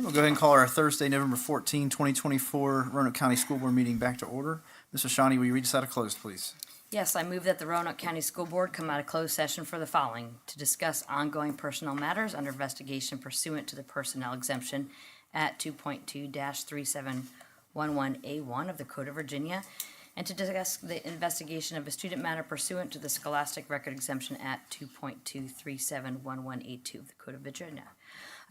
We'll go ahead and call our Thursday, November 14, 2024 Roanoke County School Board meeting back to order. Mr. Shawnee, will you read us out of closed, please? Yes, I move that the Roanoke County School Board come out of closed session for the following: to discuss ongoing personnel matters under investigation pursuant to the personnel exemption at 2.2-3711A1 of the Code of Virginia, and to discuss the investigation of a student matter pursuant to the scholastic record exemption at 2.2-3711A2 of the Code of Virginia.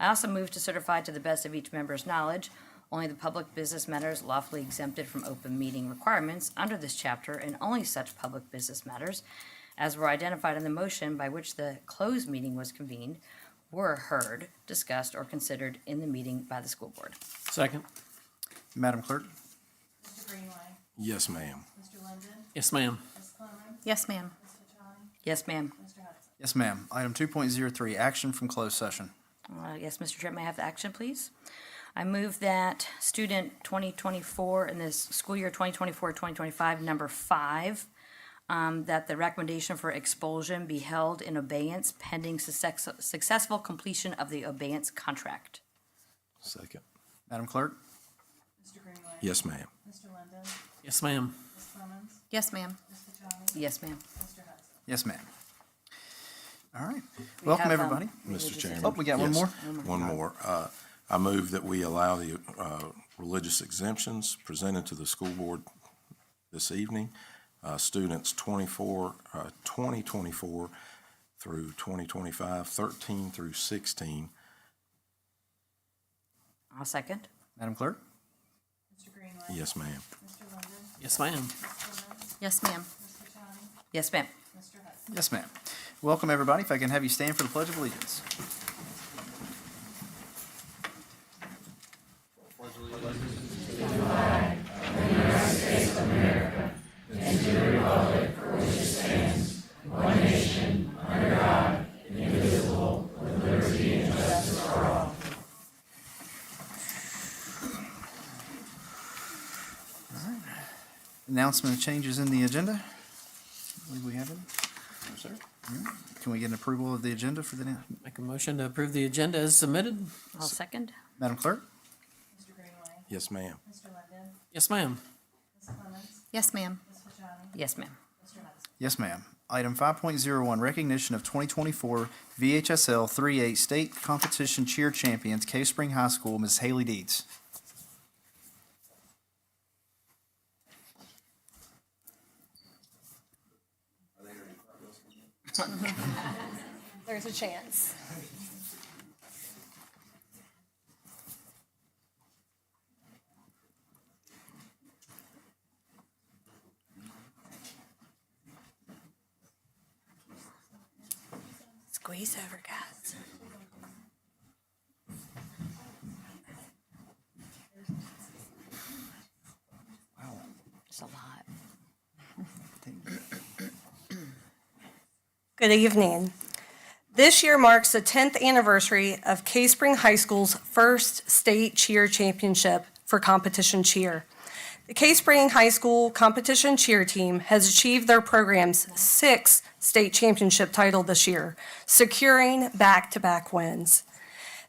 I also move to certify to the best of each member's knowledge only the public business matters lawfully exempted from open meeting requirements under this chapter, and only such public business matters as were identified in the motion by which the closed meeting was convened were heard, discussed, or considered in the meeting by the school board. Second. Madam Clerk? Mr. Greenway. Yes, ma'am. Mr. Linden. Yes, ma'am. Ms. Clemens. Yes, ma'am. Ms. Fachani. Yes, ma'am. Mr. Hudson. Yes, ma'am. Item 2.03, action from closed session. Yes, Mr. Chair, may I have the action, please? I move that student 2024, in this school year 2024-2025, number 5, that the recommendation for expulsion be held in abeyance pending successful completion of the abeyance contract. Second. Madam Clerk? Mr. Greenway. Yes, ma'am. Mr. Linden. Yes, ma'am. Ms. Clemens. Yes, ma'am. Ms. Fachani. Yes, ma'am. Mr. Hudson. Yes, ma'am. All right. We Welcome, have, everybody. Mr. Chairman. Oh, we got one Yes, more? One more. I move that we allow the religious exemptions presented to the school board this evening. Students 2024 through 2025, 13 through 16. I'll second. Madam Clerk? Mr. Greenway. Yes, ma'am. Mr. Linden. Yes, ma'am. Ms. Clemens. Yes, ma'am. Ms. Fachani. Yes, ma'am. Mr. Hudson. Yes, ma'am. Welcome, everybody. If I can have you stand for the Pledge of Allegiance. Announcement of changes in the agenda. I believe we have it. Sir. Can we get an approval of the agenda for the, Make a motion to approve the agenda as submitted. I'll second. Madam Clerk? Mr. Greenway. Yes, ma'am. Mr. Linden. Yes, ma'am. Ms. Clemens. Yes, ma'am. Ms. Fachani. Yes, ma'am. Mr. Hudson. Yes, ma'am. Item 5.01, recognition of 2024 VHSL 3A State Competition Cheer Champions, Cave Spring High School, Ms. Haley Deeds. There's a chance. squeeze over, guys. It's a lot. Good evening. This year marks the 10th anniversary of Cave Spring High School's first state cheer championship for competition cheer. The Cave Spring High School competition cheer team has achieved their program's 6th state championship title this year, securing back-to-back wins.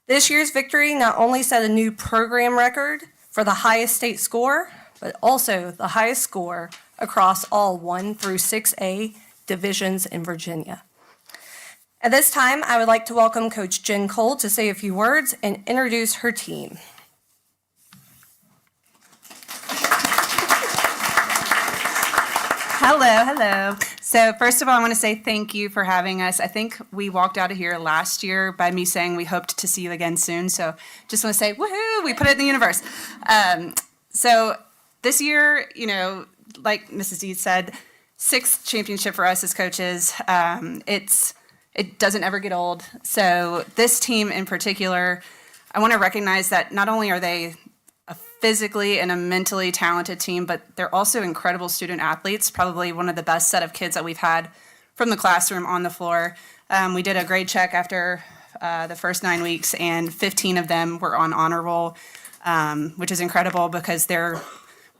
This year's victory not only set a new program record for the highest state score, but also the highest score across all 1 through 6A divisions in Virginia. At this time, I would like to welcome Coach Jen Cole to say a few words and introduce her team. Hello. So first of all, I want to say thank you for having us. I think we walked out of here last year by me saying we hoped to see you again soon. So just want to say, woohoo, we put it in the universe. So this year, like Mrs. Deed said, 6th championship for us as coaches. It doesn't ever get old. So this team in particular, I want to recognize that not only are they a physically and a mentally talented team, but they're also incredible student athletes, probably one of the best set of kids that we've had from the classroom on the floor. We did a grade check after the first 9 weeks, and 15 of them were on honor roll, which is incredible because their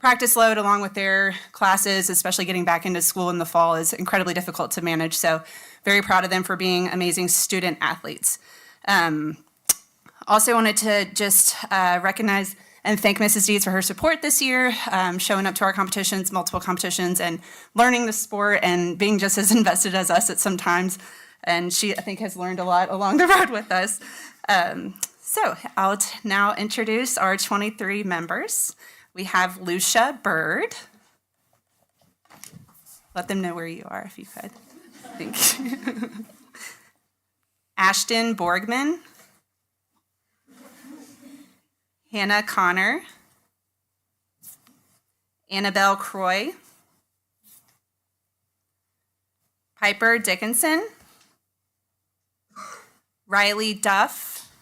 practice load along with their classes, especially getting back into school in the fall, is incredibly difficult to manage. So very proud of them for being amazing student athletes. Also wanted to just recognize and thank Mrs. Deeds for her support this year, showing up to our competitions, multiple competitions, and learning the sport and being just as invested as us at some times. And she, I think, has learned a lot along the road with us. So I'll now introduce our 23 members. We have Lucia Bird. Let them know where you are if you could. Thank you. Ashton Borgman. Hannah Connor. Annabelle Croy. Piper Dickinson. Riley Duff.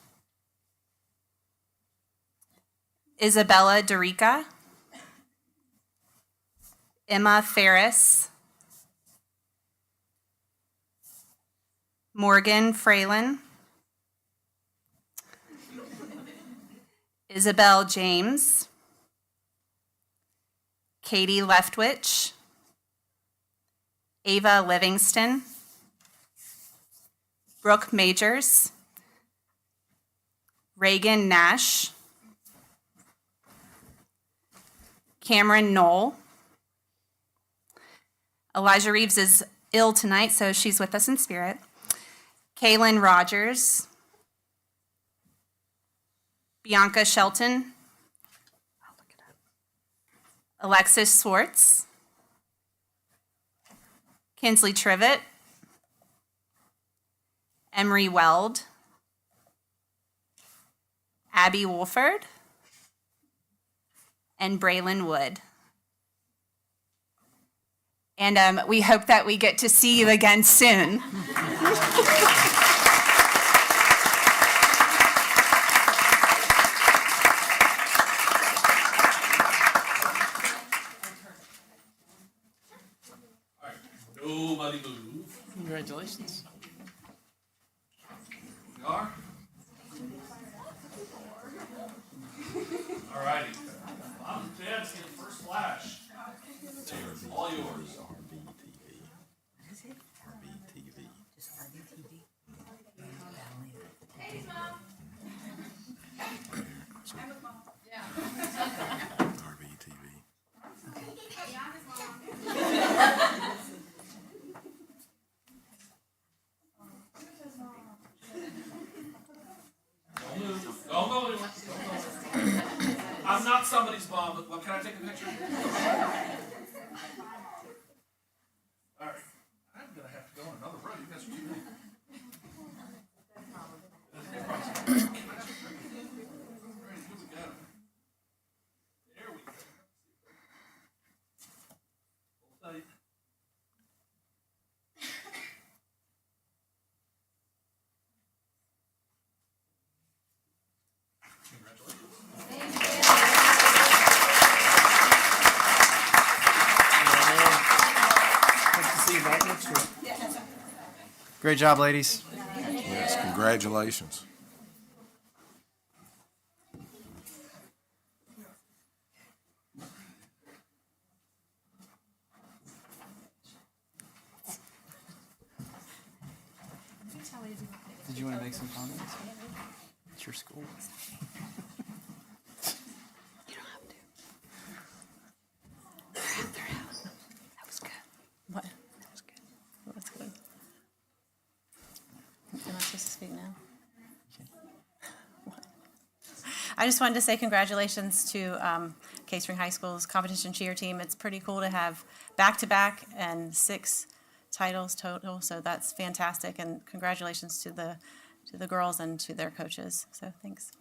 Isabella Dorica. Emma Ferris. Morgan Fralin. Isabel James. Katie Leftwich. Ava Livingston. Brooke Majors. Reagan Nash. Cameron Knoll. Elijah Reeves is ill tonight, so she's with us in spirit. Kaylin Rogers. Bianca Shelton. Alexis Swartz. Kinsley Trivet. Emery Weld. Abby Wolford. And Braylon Wood. And we hope that we get to see you again soon. Nobody move. Congratulations. You are? All righty. Mom and Dad's get the first flash. All yours. Great job, ladies. Yes, congratulations. Did you want to make some comments? It's your school. That was good. What? That was good. That's good. Am I supposed to speak now? I just wanted to say congratulations to Case Spring High School's competition cheer team. It's pretty cool to have back-to-back and 6 titles total, so that's fantastic. And congratulations to the girls and to their coaches. So thanks.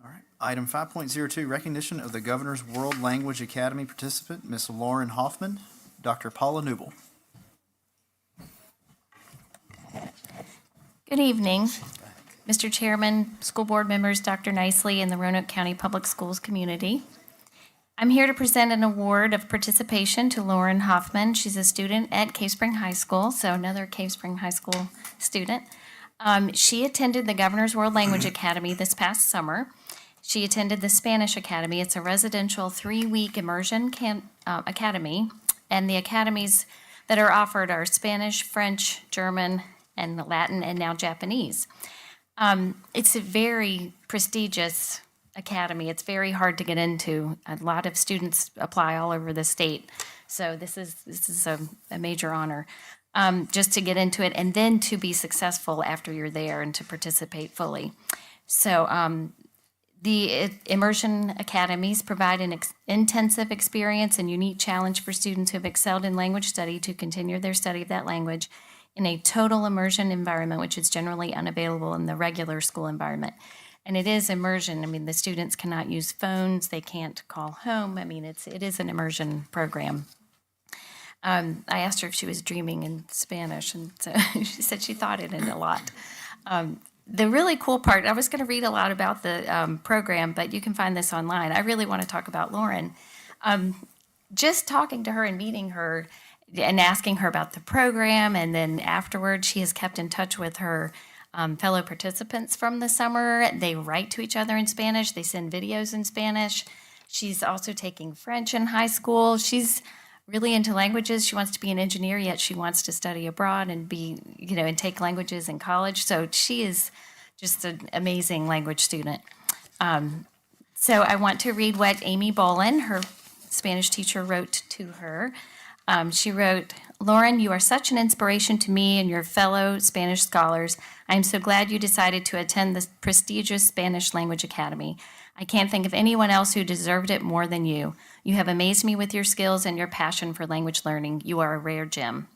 All right. Item 5.02, recognition of the Governor's World Language Academy participant, Miss Lauren Hoffman. Dr. Paula Newble. Good evening, Mr. Chairman, school board members, Dr. Nicely, and the Roanoke County Public Schools community. I'm here to present an award of participation to Lauren Hoffman. She's a student at Cave Spring High School, so another Cave Spring High School student. She attended the Governor's World Language Academy this past summer. She attended the Spanish Academy. It's a residential 3-week immersion academy, and the academies that are offered are Spanish, French, German, and Latin, and now Japanese. It's a very prestigious academy. It's very hard to get into. A lot of students apply all over the state, so this is a major honor just to get into it, and then to be successful after you're there and to participate fully. So the immersion academies provide an intensive experience and unique challenge for students who have excelled in language study to continue their study of that language in a total immersion environment, which is generally unavailable in the regular school environment. And it is immersion. I mean, the students cannot use phones. They can't call home. I mean, it is an immersion program. I asked her if she was dreaming in Spanish, and so she said she thought it in a lot. The really cool part, I was going to read a lot about the program, but you can find this online. I really want to talk about Lauren. Just talking to her and meeting her and asking her about the program, and then afterwards she has kept in touch with her fellow participants from the summer. They write to each other in Spanish. They send videos in Spanish. She's also taking French in high school. She's really into languages. She wants to be an engineer, yet she wants to study abroad and be, and take languages in college. So she is just an amazing language student. So I want to read what Amy Bolin, her Spanish teacher, wrote to her. She wrote, "Lauren, you are such an inspiration to me and your fellow Spanish scholars. I am so glad you decided to attend the prestigious Spanish Language Academy. I can't think of anyone else who deserved it more than you. You have amazed me with your skills and your passion for language learning. You are a rare gem."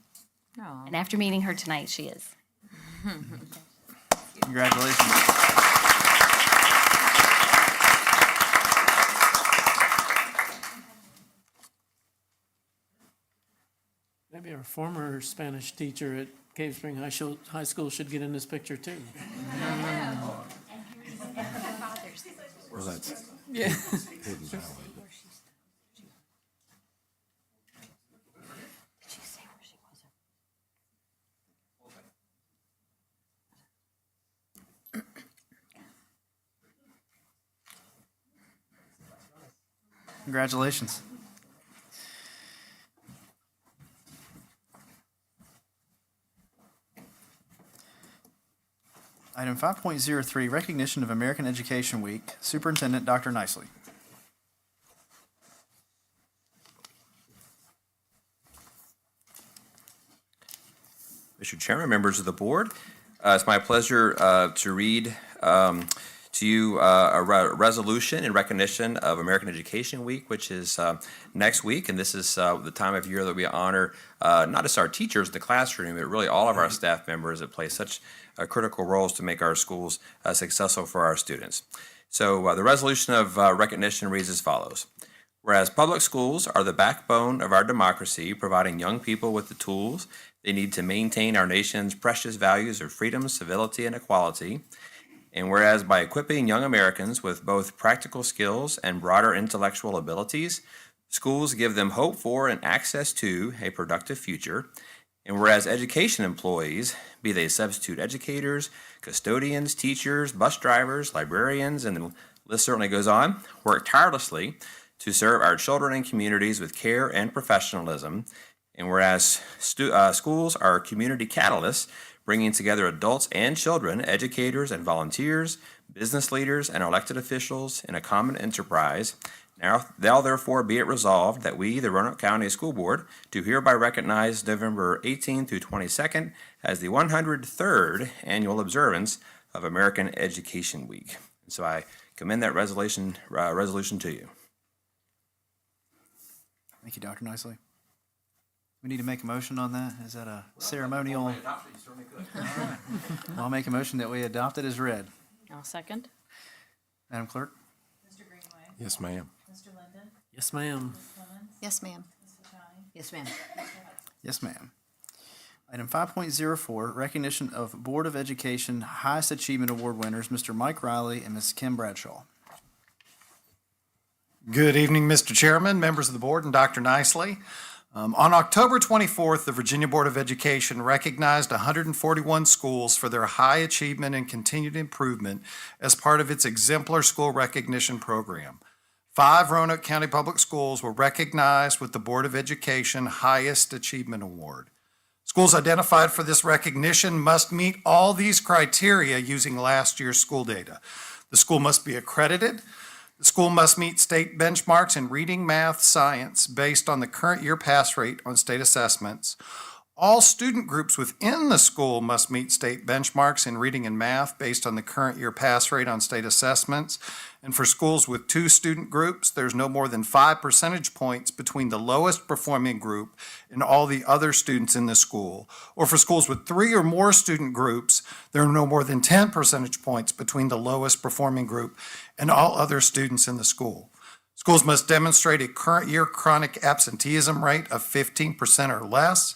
Aw. And after meeting her tonight, she is. Congratulations. Maybe our former Spanish teacher at Cave Spring High School should get in this picture too. Well, that's Yeah. hidden talent. Congratulations. Item 5.03, recognition of American Education Week. Superintendent Dr. Nicely. Mr. Chairman, members of the board, it's my pleasure to read to you a resolution in recognition of American Education Week, which is next week. And this is the time of year that we honor not just our teachers in the classroom, but really all of our staff members that play such critical roles to make our schools successful for our students. So the resolution of recognition reads as follows. Whereas public schools are the backbone of our democracy, providing young people with the tools they need to maintain our nation's precious values of freedom, civility, and equality. And whereas by equipping young Americans with both practical skills and broader intellectual abilities, schools give them hope for and access to a productive future. And whereas education employees, be they substitute educators, custodians, teachers, bus drivers, librarians, and the list certainly goes on, work tirelessly to serve our children and communities with care and professionalism. And whereas schools are community catalysts, bringing together adults and children, educators and volunteers, business leaders and elected officials in a common enterprise, now therefore be it resolved that we, the Roanoke County School Board, do hereby recognize November 18th through 22nd as the 103rd annual observance of American Education Week. And so I commend that resolution to you. Thank you, Dr. Nicely. We need to make a motion on that? Is that a ceremonial? All right. Well, I'll make a motion that we adopt it as read. I'll second. Madam Clerk? Mr. Greenway. Yes, ma'am. Mr. Linden. Yes, ma'am. Ms. Clemens. Yes, ma'am. Ms. Khatani. Yes, ma'am. Yes, ma'am. Item 5.04, recognition of Board of Education Highest Achievement Award winners, Mr. Mike Riley and Ms. Kim Bradshaw. Good evening, Mr. Chairman, members of the board, and Dr. Nicely. On October 24th, the Virginia Board of Education recognized 141 schools for their high achievement and continued improvement as part of its exemplar school recognition program. 5 Roanoke County Public Schools were recognized with the Board of Education Highest Achievement Award. Schools identified for this recognition must meet all these criteria using last year's school data. The school must be accredited. The school must meet state benchmarks in reading, math, science based on the current year pass rate on state assessments. All student groups within the school must meet state benchmarks in reading and math based on the current year pass rate on state assessments. And for schools with 2 student groups, there's no more than 5 percentage points between the lowest performing group and all the other students in the school. Or for schools with 3 or more student groups, there are no more than 10 percentage points between the lowest performing group and all other students in the school. Schools must demonstrate a current year chronic absenteeism rate of 15% or less.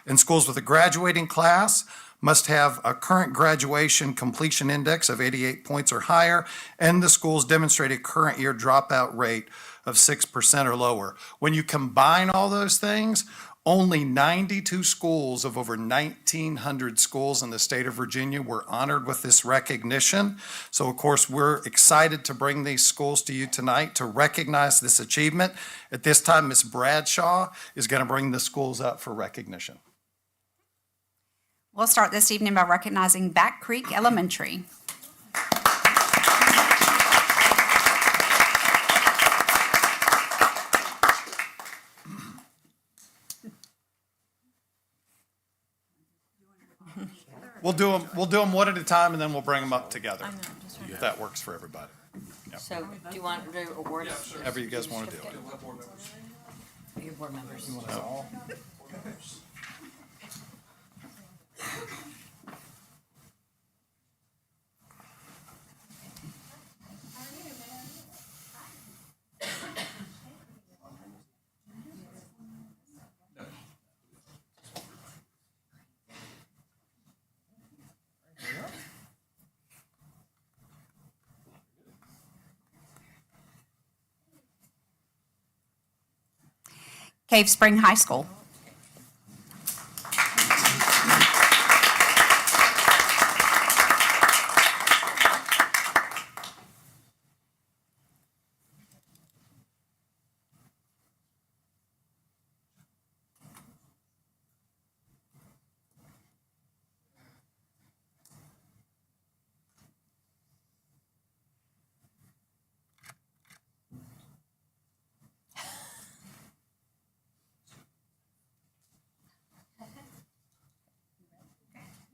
And schools with a graduating class must have a current graduation completion index of 88 points or higher, and the schools demonstrate a current year dropout rate of 6% or lower. When you combine all those things, only 92 schools of over 1,900 schools in the state of Virginia were honored with this recognition. So, of course, we're excited to bring these schools to you tonight to recognize this achievement. At this time, Ms. Bradshaw is going to bring the schools up for recognition. We'll start this evening by recognizing Back Creek Elementary. We'll do them one at a time, and then we'll bring them up together, if that works for everybody. So, do you want to award However you guys want to do it. your board members? Cave Spring High School.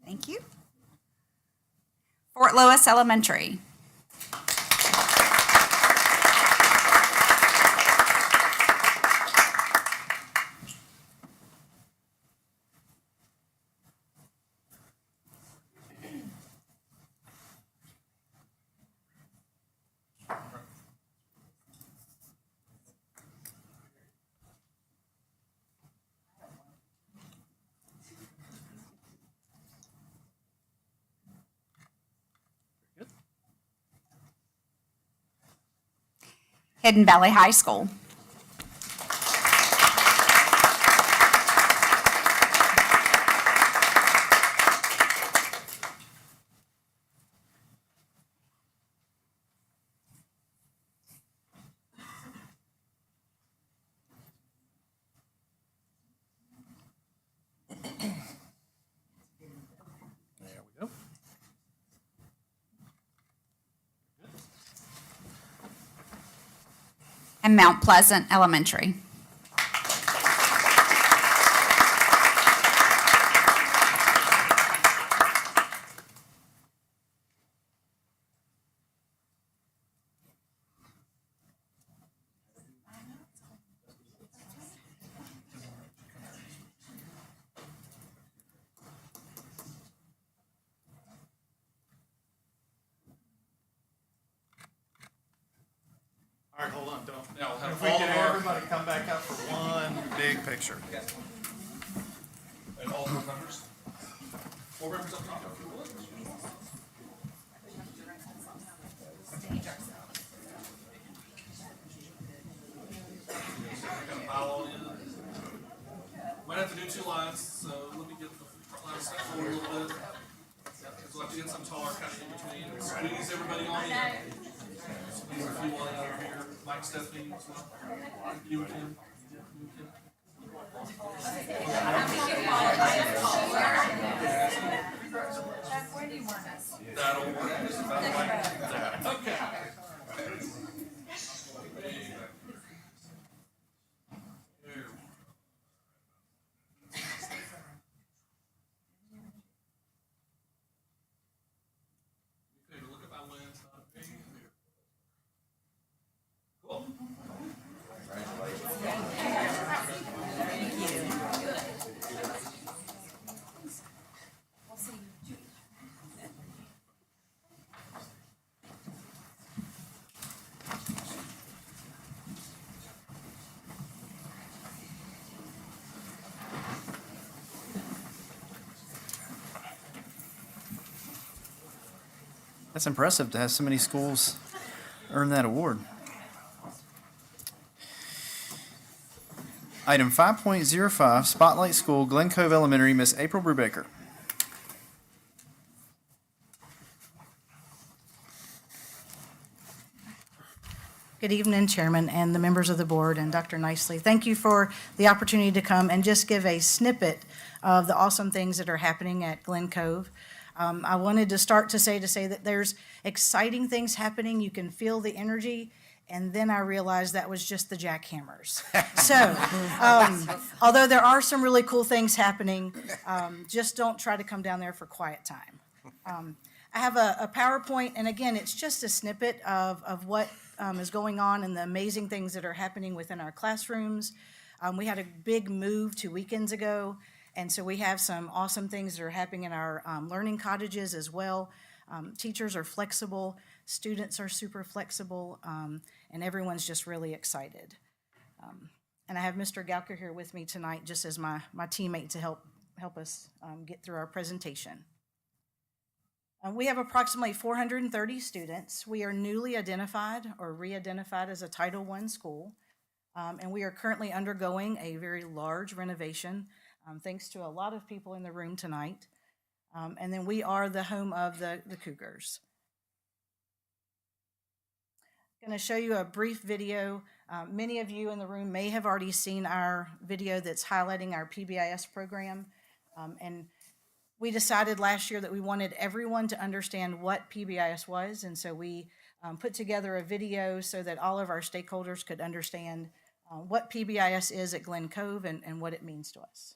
Thank you. Fort Lewis Elementary. Hidden Valley High School. and Mount Pleasant Elementary. All right, hold on, don't. Now we'll have If we all can of our- everybody come back up for one big picture. And all board members? Board members up top, if you would. Gonna pile all in. Might have to do 2 lines, so let me get the front line set forward a little bit. We'll have to get some taller kind of in between, and squeeze everybody on in. Squeeze a few on in over here. Mike, Stephanie, as well. You, Kim. You, Kim. That'll work. About like that. Okay. Here. Okay, look at my lens, not a big here. Cool. That's impressive to have so many schools earn that award. Item 5.05, Spotlight School, Glen Cove Elementary, Miss April Brubaker. Good evening, Chairman and the members of the board and Dr. Nicely. Thank you for the opportunity to come and just give a snippet of the awesome things that are happening at Glen Cove. I wanted to start to say that there's exciting things happening. You can feel the energy. And then I realized that was just the jackhammers. So, although there are some really cool things happening, just don't try to come down there for quiet time. I have a PowerPoint, and again, it's just a snippet of what is going on and the amazing things that are happening within our classrooms. We had a big move 2 weekends ago, and so we have some awesome things that are happening in our learning cottages as well. Teachers are flexible, students are super flexible, and everyone's just really excited. And I have Mr. Gauker here with me tonight, just as my teammate to help us get through our presentation. We have approximately 430 students. We are newly identified or re-identified as a Title I school, and we are currently undergoing a very large renovation, thanks to a lot of people in the room tonight. And then we are the home of the Cougars. I'm going to show you a brief video. Many of you in the room may have already seen our video that's highlighting our PBIS program. And we decided last year that we wanted everyone to understand what PBIS was, and so we put together a video so that all of our stakeholders could understand what PBIS is at Glen Cove and what it means to us.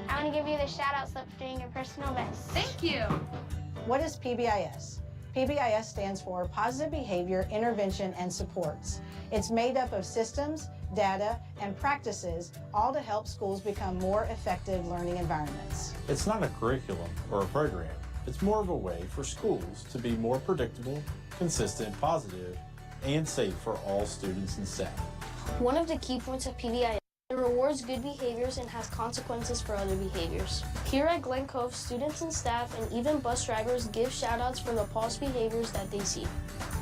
I want to give you the shout-out slip for doing your personal best. Thank you. What is PBIS? PBIS stands for Positive Behavior Intervention and Supports. It's made up of systems, data, and practices, all to help schools become more effective learning environments. It's not a curriculum or a program. It's more of a way for schools to be more predictable, consistent, positive, and safe for all students and staff. One of the key points of PBIS is the reward rewards good behaviors and has consequences for other behaviors. Here at Glen Cove, students and staff and even bus drivers give shout-outs for the pause behaviors that they see.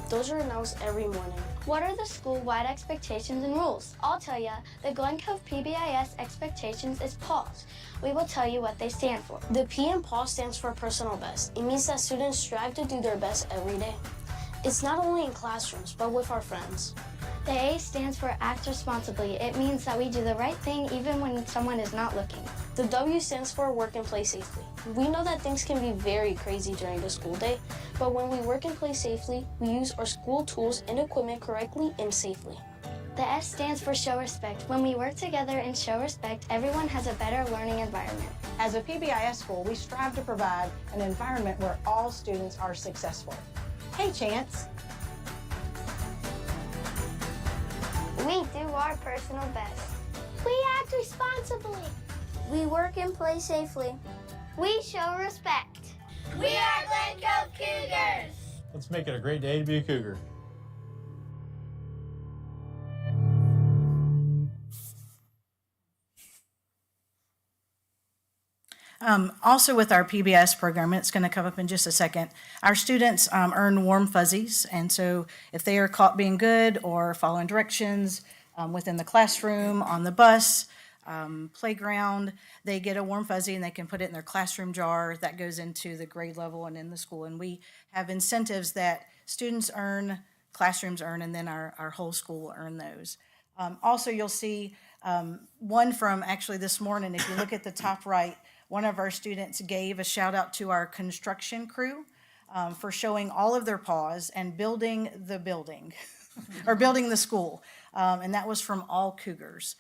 Those are announced every morning. What are the school-wide expectations and rules? I'll tell you, the Glen Cove PBIS expectations is PAWS. We will tell you what they stand for. The P in PAWS stands for personal best. It means that students strive to do their best every day. It's not only in classrooms, but with our friends. The A stands for act responsibly. It means that we do the right thing even when someone is not looking. The W stands for work and play safely. We know that things can be very crazy during the school day, but when we work and play safely, we use our school tools and equipment correctly and safely. The S stands for show respect. When we work together and show respect, everyone has a better learning environment. As a PBIS school, we strive to provide an environment where all students are successful. Hey, Chance. We do our personal best. We act responsibly. We work and play safely. We show respect. We are Glen Cove Cougars! Let's make it a great day to be a Cougar. Also with our PBS program, it's going to come up in just a second, our students earn warm fuzzies. And so if they are caught being good or following directions within the classroom, on the bus, playground, they get a warm fuzzy and they can put it in their classroom jar. That goes into the grade level and in the school. And we have incentives that students earn, classrooms earn, and then our whole school will earn those. Also, you'll see one from actually this morning. If you look at the top right, one of our students gave a shout out to our construction crew for showing all of their paws and building the building or building the school. And that was from all Cougars.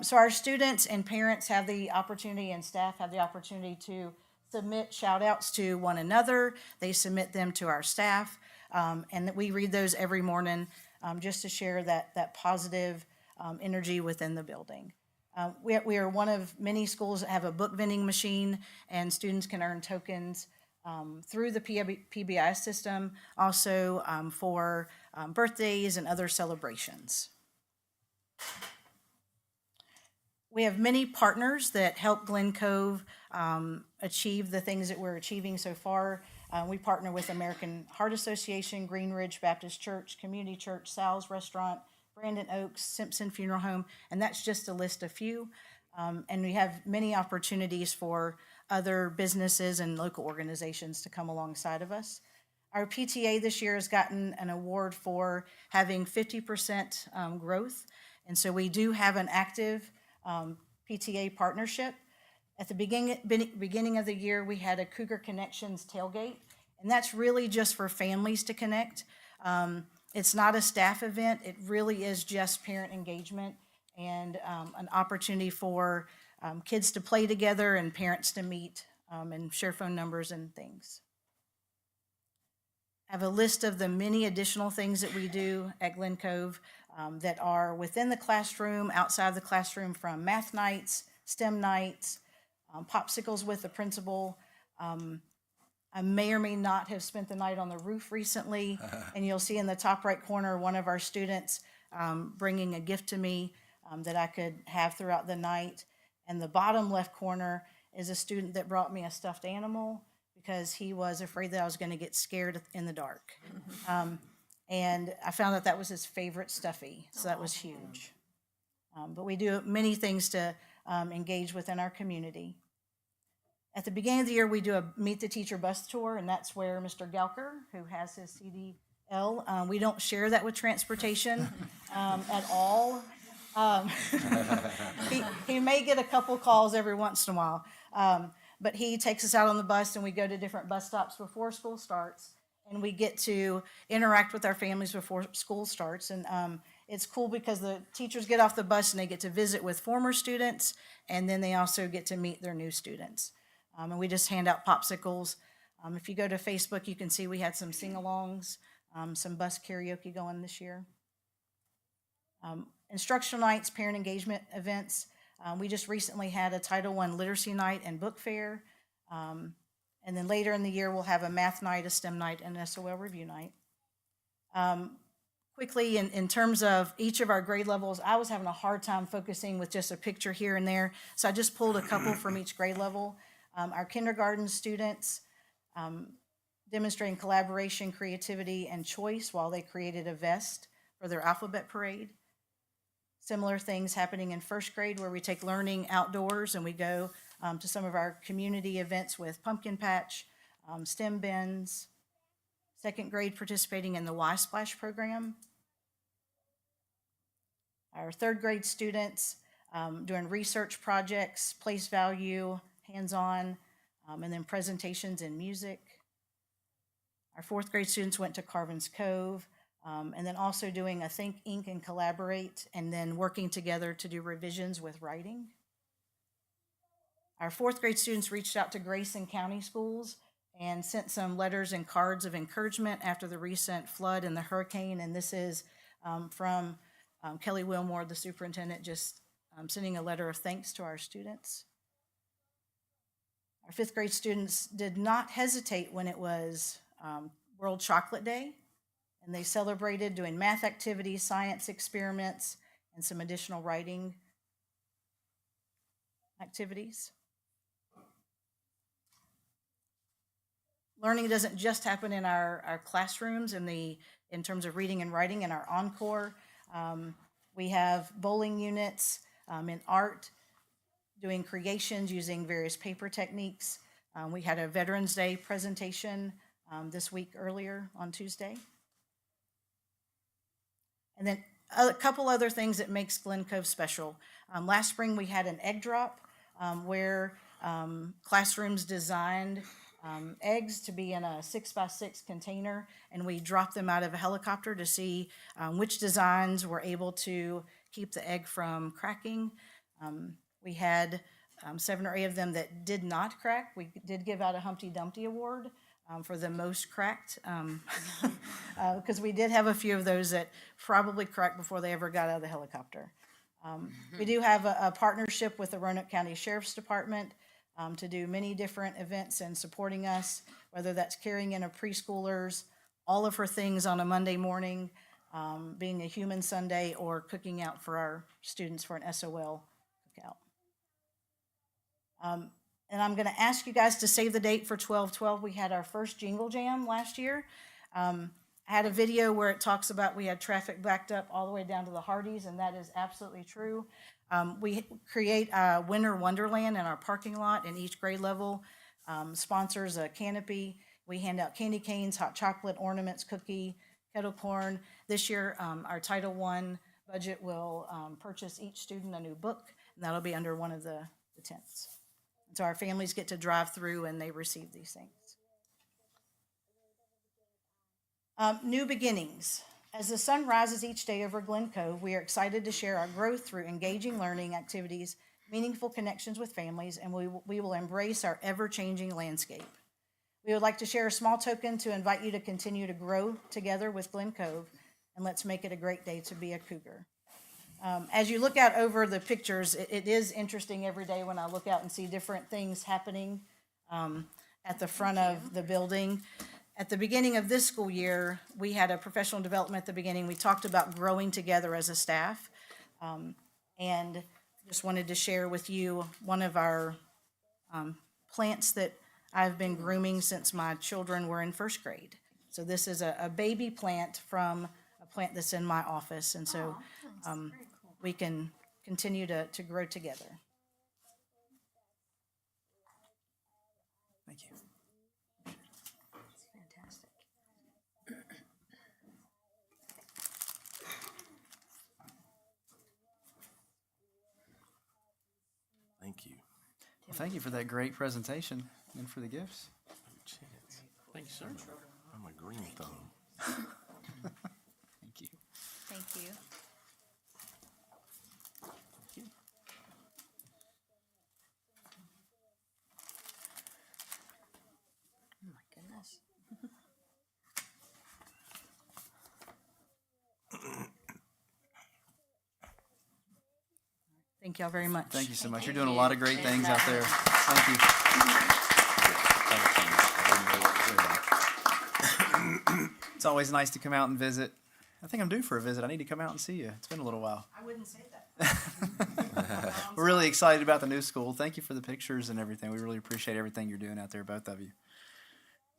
So our students and parents have the opportunity and staff have the opportunity to submit shout outs to one another. They submit them to our staff. And that we read those every morning just to share that positive energy within the building. We are one of many schools that have a book vending machine, and students can earn tokens through the PBI system, also for birthdays and other celebrations. We have many partners that help Glen Cove achieve the things that we're achieving so far. We partner with American Heart Association, Green Ridge Baptist Church, Community Church, Sal's Restaurant, Brandon Oaks, Simpson Funeral Home, and that's just to list a few. And we have many opportunities for other businesses and local organizations to come alongside of us. Our PTA this year has gotten an award for having 50% growth, and so we do have an active PTA partnership. At the beginning of the year, we had a Cougar Connections tailgate, and that's really just for families to connect. It's not a staff event. It really is just parent engagement and an opportunity for kids to play together and parents to meet and share phone numbers and things. I have a list of the many additional things that we do at Glen Cove that are within the classroom, outside the classroom, from math nights, STEM nights, popsicles with the principal. I may or may not have spent the night on the roof recently, and you'll see in the top right corner one of our students bringing a gift to me that I could have throughout the night. And the bottom left corner is a student that brought me a stuffed animal because he was afraid that I was going to get scared in the dark. And I found that was his favorite stuffy, so that was huge. But we do many things to engage within our community. At the beginning of the year, we do a Meet the Teacher bus tour, and that's where Mr. Gelker, who has his CDL, we don't share that with transportation at all. He may get a couple calls every once in a while, but he takes us out on the bus, and we go to different bus stops before school starts, and we get to interact with our families before school starts. And it's cool because the teachers get off the bus and they get to visit with former students, and then they also get to meet their new students. And we just hand out popsicles. If you go to Facebook, you can see we had some sing-alongs, some bus karaoke going this year. Instructional nights, parent engagement events. We just recently had a Title I literacy night and book fair. And then later in the year, we'll have a math night, a STEM night, and an SOL review night. quickly, in terms of each of our grade levels, I was having a hard time focusing with just a picture here and there, so I just pulled a couple from each grade level. Our kindergarten students demonstrating collaboration, creativity, and choice while they created a vest for their alphabet parade. Similar things happening in first grade where we take learning outdoors and we go to some of our community events with pumpkin patch, STEM bins. Second grade participating in the Y Splash program. Our third grade students doing research projects, place value, hands-on, and then presentations in music. Our fourth grade students went to Carvin's Cove, and then also doing a Think, Ink, and Collaborate, and then working together to do revisions with writing. Our fourth grade students reached out to Grayson County Schools and sent some letters and cards of encouragement after the recent flood and the hurricane, and this is from Kelly Wilmore, the superintendent, just sending a letter of thanks to our students. Our fifth grade students did not hesitate when it was World Chocolate Day, and they celebrated doing math activities, science experiments, and some additional writing activities. Learning doesn't just happen in our classrooms in terms of reading and writing. In our encore, we have bowling units in art, doing creations using various paper techniques. We had a Veterans Day presentation this week earlier on Tuesday. And then a couple other things that makes Glen Cove special. Last spring we had an egg drop where classrooms designed eggs to be in a 6x6 container, and we dropped them out of a helicopter to see which designs were able to keep the egg from cracking. We had 7 or 8 of them that did not crack. We did give out a Humpty Dumpty Award for the most cracked, because we did have a few of those that probably cracked before they ever got out of the helicopter. We do have a partnership with the Roanoke County Sheriff's Department to do many different events and supporting us, whether that's carrying in a preschoolers, all of her things on a Monday morning, being a human Sunday, or cooking out for our students for an SOL cookout. And I'm going to ask you guys to save the date for 12/12. We had our first Jingle Jam last year. I had a video where it talks about we had traffic backed up all the way down to the Hardys, and that is absolutely true. We create a Winter Wonderland in our parking lot, and each grade level sponsors a canopy. We hand out candy canes, hot chocolate, ornaments, cookie, kettle corn. This year, our Title I budget will purchase each student a new book, and that'll be under one of the tents. And so our families get to drive through and they receive these things. New beginnings. As the sun rises each day over Glen Cove, we are excited to share our growth through engaging learning activities, meaningful connections with families, and we will embrace our ever-changing landscape. We would like to share a small token to invite you to continue to grow together with Glen Cove, and let's make it a great day to be a Cougar. As you look out over the pictures, it is interesting every day when I look out and see different things happening at the front of the building. At the beginning of this school year, we had a professional development at the beginning. We talked about growing together as a staff, and just wanted to share with you one of our plants that I've been grooming since my children were in first grade. So this is a baby plant from a plant that's in my office, and so we can continue to grow together. Thank you. That's fantastic. Thank you. Well, thank you for that great presentation and for the gifts. Thank you, sir. I'm a green thumb. Thank you. Thank you. Oh my goodness. Thank y'all very much. Thank you so much. You're doing a lot of great things out there. Thank you. It's always nice to come out and visit I think I'm due for a visit. I need to come out and see you. It's been a little while. I wouldn't say that. We're really excited about the new school. Thank you for the pictures and everything. We really appreciate everything you're doing out there, both of you.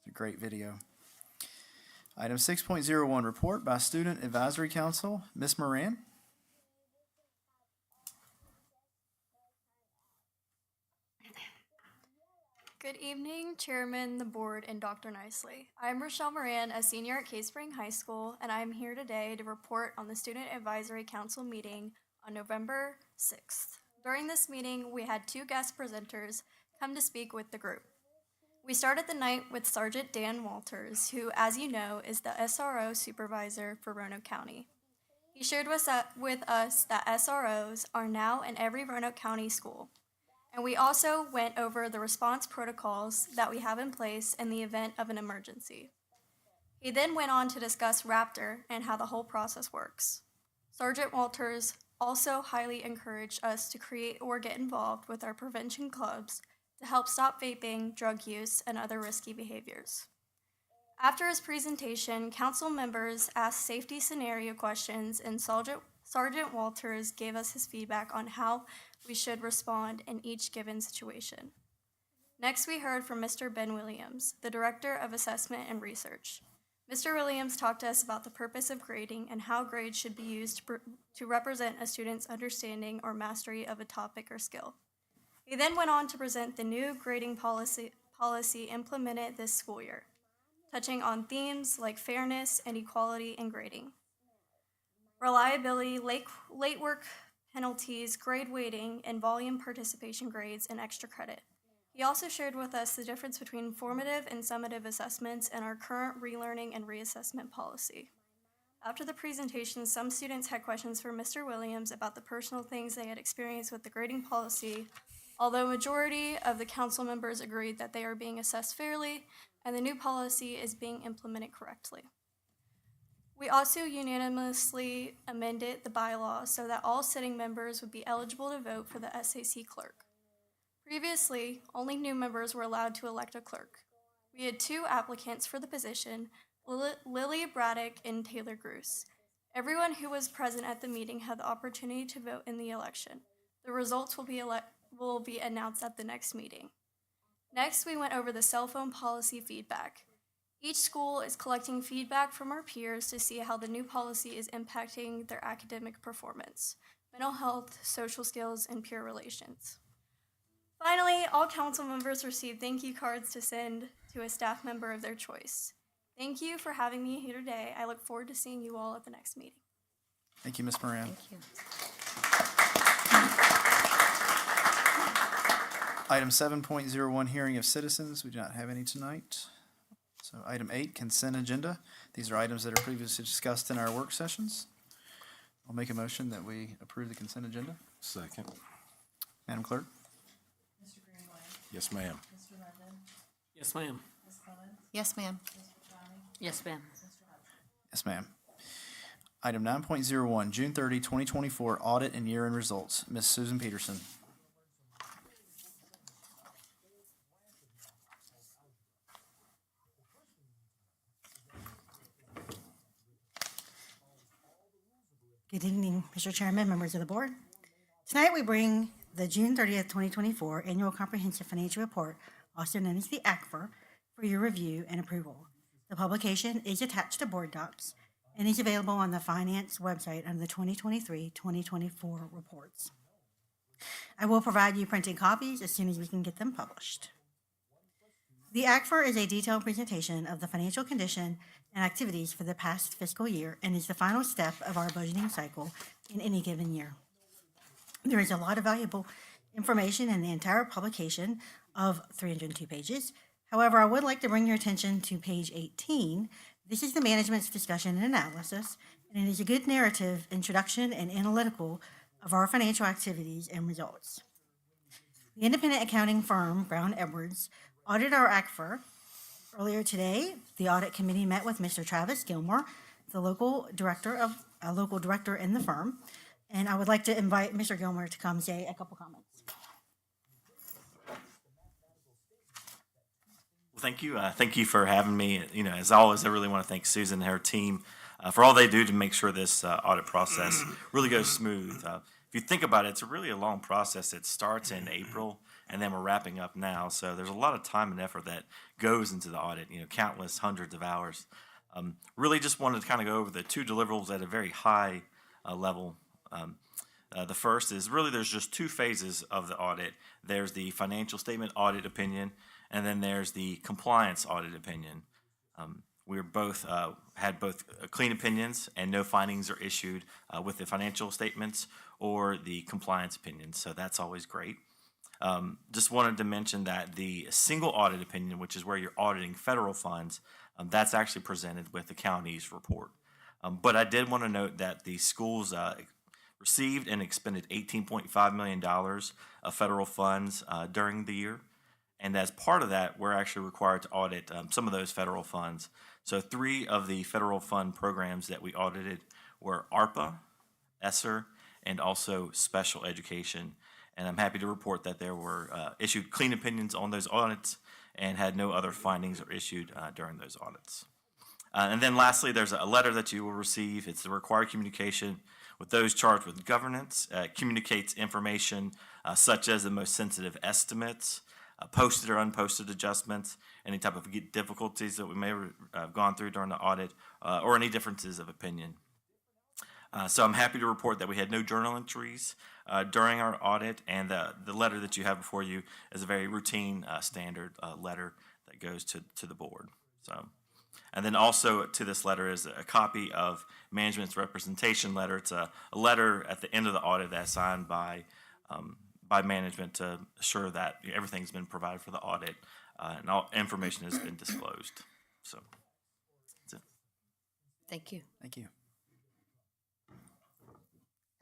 It's a great video. Item 6.01, report by Student Advisory Council. Ms. Moran? Good evening, Chairman, the Board, and Dr. Nicely. I'm Rochelle Moran, a senior at Cave Spring High School, and I'm here today to report on the Student Advisory Council meeting on November 6th. During this meeting, we had 2 guest presenters come to speak with the group. We started the night with Sergeant Dan Walters, who, as you know, is the SRO supervisor for Roanoke County. He shared with us that SROs are now in every Roanoke County school. And we also went over the response protocols that we have in place in the event of an emergency. He then went on to discuss Raptor and how the whole process works. Sergeant Walters also highly encouraged us to create or get involved with our prevention clubs to help stop vaping, drug use, and other risky behaviors. After his presentation, council members asked safety scenario questions, and Sergeant Walters gave us his feedback on how we should respond in each given situation. Next, we heard from Mr. Ben Williams, the Director of Assessment and Research. Mr. Williams talked to us about the purpose of grading and how grades should be used to represent a student's understanding or mastery of a topic or skill. He then went on to present the new grading policy implemented this school year, touching on themes like fairness and equality in grading, reliability, late work penalties, grade weighting, and volume participation grades and extra credit. He also shared with us the difference between formative and summative assessments and our current relearning and reassessment policy. After the presentation, some students had questions for Mr. Williams about the personal things they had experienced with the grading policy, although majority of the council members agreed that they are being assessed fairly and the new policy is being implemented correctly. We also unanimously amended the bylaws so that all sitting members would be eligible to vote for the SAC clerk. Previously, only new members were allowed to elect a clerk. We had 2 applicants for the position, Lily Braddock and Taylor Gruce. Everyone who was present at the meeting had the opportunity to vote in the election. The results will be announced at the next meeting. Next, we went over the cell phone policy feedback. Each school is collecting feedback from our peers to see how the new policy is impacting their academic performance, mental health, social skills, and peer relations. Finally, all council members received thank you cards to send to a staff member of their choice. Thank you for having me here today. I look forward to seeing you all at the next meeting. Thank you, Ms. Moran. Thank you. Item 7.01, hearing of citizens. We do not have any tonight. So item 8, consent agenda. These are items that are previously discussed in our work sessions. I'll make a motion that we approve the consent agenda. Second. Madam Clerk? Mr. Greenway. Yes, ma'am. Mr. London. Yes, ma'am. Ms. Clemens. Yes, ma'am. Mr. Johnny. Yes, ma'am. Mr. Hudson. Yes, ma'am. Item 9.01, June 30, 2024, audit and year-end results. Ms. Susan Peterson. Good evening, Mr. Chairman, members of the board. Tonight we bring the June 30th, 2024 Annual Comprehensive Financial Report, also known as the ACFR, for your review and approval. The publication is attached to board docs and is available on the Finance website under the 2023-2024 reports. I will provide you printed copies as soon as we can get them published. The ACFR is a detailed presentation of the financial condition and activities for the past fiscal year and is the final step of our budgeting cycle in any given year. There is a lot of valuable information in the entire publication of 302 pages. However, I would like to bring your attention to page 18. This is the management's discussion and analysis, and it is a good narrative, introduction, and analytical of our financial activities and results. The independent accounting firm, Brown Edwards, audited our ACFR. Earlier today, the audit committee met with Mr. Travis Gilmore, the local director in the firm, and I would like to invite Mr. Gilmore to come say a couple comments. Well, thank you. Thank you for having me. As always, I really want to thank Susan and her team for all they do to make sure this audit process really goes smooth. If you think about it, it's really a long process. It starts in April, and then we're wrapping up now. So there's a lot of time and effort that goes into the audit, countless hundreds of hours. Really just wanted to kind of go over the two deliverables at a very high level. The first is really there's just two phases of the audit. There's the financial statement audit opinion, and then there's the compliance audit opinion. We had both clean opinions and no findings are issued with the financial statements or the compliance opinions, so that's always great. Just wanted to mention that the single audit opinion, which is where you're auditing federal funds, that's actually presented with the county's report. But I did want to note that the schools received and expended $18.5 million of federal funds during the year. And as part of that, we're actually required to audit some of those federal funds. So 3 of the federal fund programs that we audited were ARPA, ESSER, and also special education. And I'm happy to report that there were issued clean opinions on those audits and had no other findings or issued during those audits. And then lastly, there's a letter that you will receive. It's the required communication with those charged with governance. It communicates information such as the most sensitive estimates, posted or unposted adjustments, any type of difficulties that we may have gone through during the audit, or any differences of opinion. So I'm happy to report that we had no journal entries during our audit, and the letter that you have before you is a very routine, standard letter that goes to the board. So, and then also to this letter is a copy of management's representation letter. It's a letter at the end of the audit that's signed by management to assure that everything's been provided for the audit and all information has been disclosed. So that's it. Thank you. Thank you.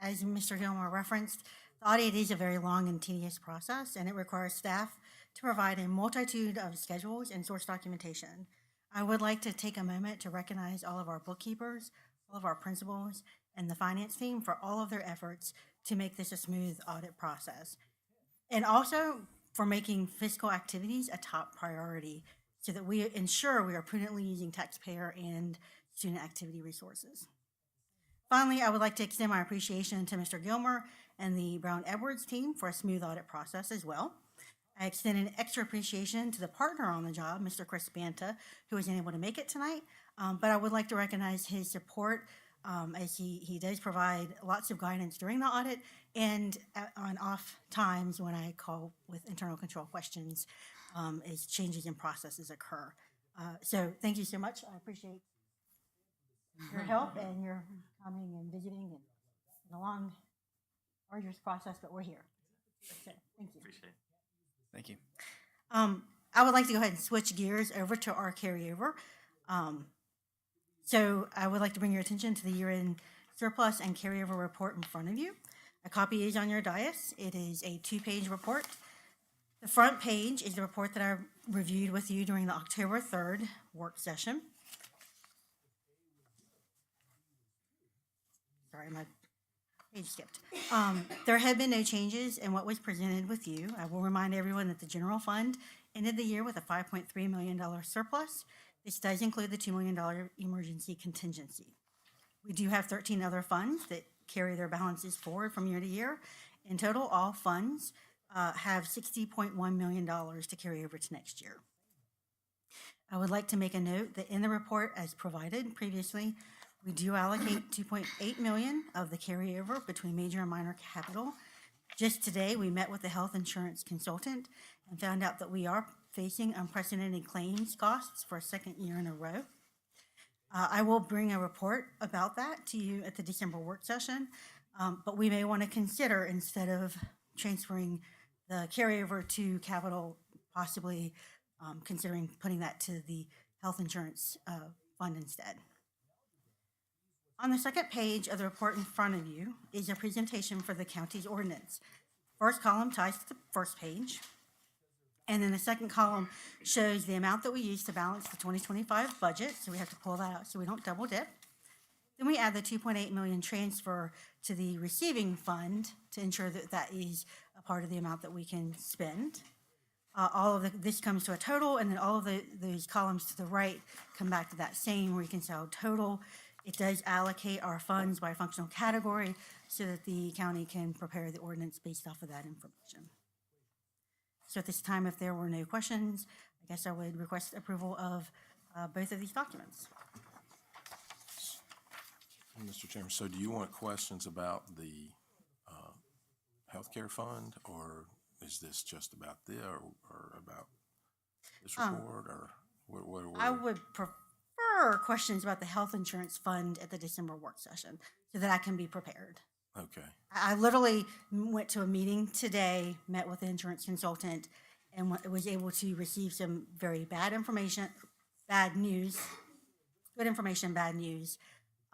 As Mr. Gilmore referenced, the audit is a very long and tedious process, and it requires staff to provide a multitude of schedules and source documentation. I would like to take a moment to recognize all of our bookkeepers, all of our principals, and the finance team for all of their efforts to make this a smooth audit process. And also for making fiscal activities a top priority so that we ensure we are prudently using taxpayer and student activity resources. Finally, I would like to extend my appreciation to Mr. Gilmer and the Brown Edwards team for a smooth audit process as well. I extend an extra appreciation to the partner on the job, Mr. Chris Banta, who wasn't able to make it tonight, but I would like to recognize his support as he does provide lots of guidance during the audit and on off times when I call with internal control questions as changes in processes occur. So thank you so much. I appreciate your help and your coming and visiting and a long, arduous process, but we're here. So, thank you. Appreciate it. Thank you. I would like to go ahead and switch gears over to our carryover. So I would like to bring your attention to the year-end surplus and carryover report in front of you. A copy is on your dais. It is a 2-page report. The front page is the report that I reviewed with you during the October 3rd work session. Sorry, my page skipped. There have been no changes in what was presented with you. I will remind everyone that the general fund ended the year with a $5.3 million surplus. This does include the $2 million emergency contingency. We do have 13 other funds that carry their balances forward from year to year. In total, all funds have $60.1 million to carry over to next year. I would like to make a note that in the report as provided previously, we do allocate $2.8 million of the carryover between major and minor capital. Just today, we met with the health insurance consultant and found out that we are facing unprecedented claims costs for a second year in a row. I will bring a report about that to you at the December work session, but we may want to consider, instead of transferring the carryover to capital, possibly considering putting that to the health insurance fund instead. On the second page of the report in front of you is a presentation for the county's ordinance. First column ties to the first page, and then the second column shows the amount that we use to balance the 2025 budget, so we have to pull that out so we don't double dip. Then we add the $2.8 million transfer to the receiving fund to ensure that that is a part of the amount that we can spend. All of this comes to a total, and then all of those columns to the right come back to that same reconciled total. It does allocate our funds by functional category so that the county can prepare the ordinance based off of that information. So at this time, if there were no questions, I guess I would request approval of both of these documents. Mr. Chairman, so do you want questions about the healthcare fund, or is this just about or about this report, or what? I would prefer questions about the health insurance fund at the December work session so that I can be prepared. Okay. I literally went to a meeting today, met with the insurance consultant, and was able to receive some very bad information, bad news, good information, bad news.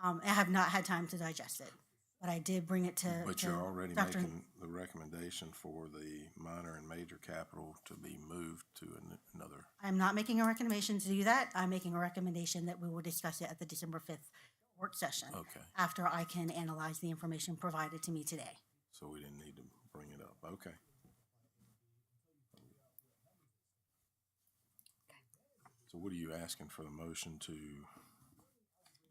I have not had time to digest it, but I did bring it to. But to you're already Dr. making the recommendation for the minor and major capital to be moved to another. I'm not making a recommendation to do that. I'm making a recommendation that we will discuss it at the December 5th work session. Okay. After I can analyze the information provided to me today. So we didn't need to bring it up. Okay. So what are you asking for the motion to?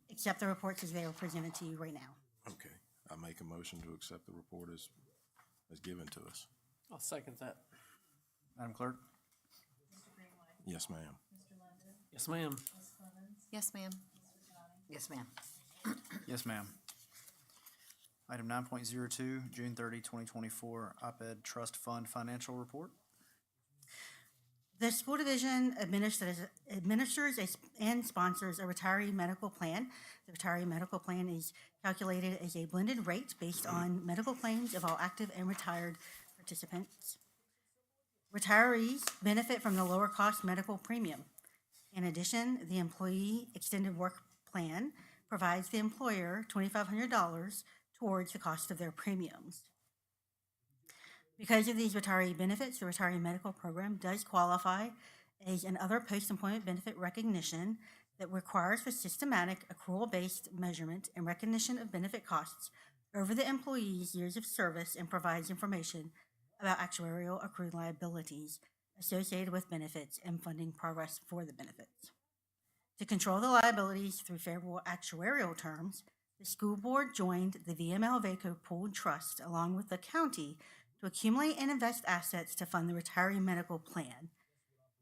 Accept the reports as they are presented to you right now. Okay. I make a motion to accept the report as given to us. I'll second that. Madam Clerk? Yes, ma'am. Yes, ma'am. Yes, ma'am. Yes, ma'am. Yes, ma'am. Item 9.02, June 30, 2024, OPED Trust Fund Financial Report. The school division administers and sponsors a retiree medical plan. The retiree medical plan is calculated as a blended rate based on medical claims of all active and retired participants. Retirees benefit from the lower cost medical premium. In addition, the employee extended work plan provides the employer $2,500 towards the cost of their premiums. Because of these retiree benefits, the retiree medical program does qualify as another post-employment benefit recognition that requires for systematic accrual-based measurement and recognition of benefit costs over the employee's years of service and provides information about actuarial accrued liabilities associated with benefits and funding progress for the benefits. To control the liabilities through favorable actuarial terms, the school board joined the VML-VACO pooled trust along with the county to accumulate and invest assets to fund the retiree medical plan.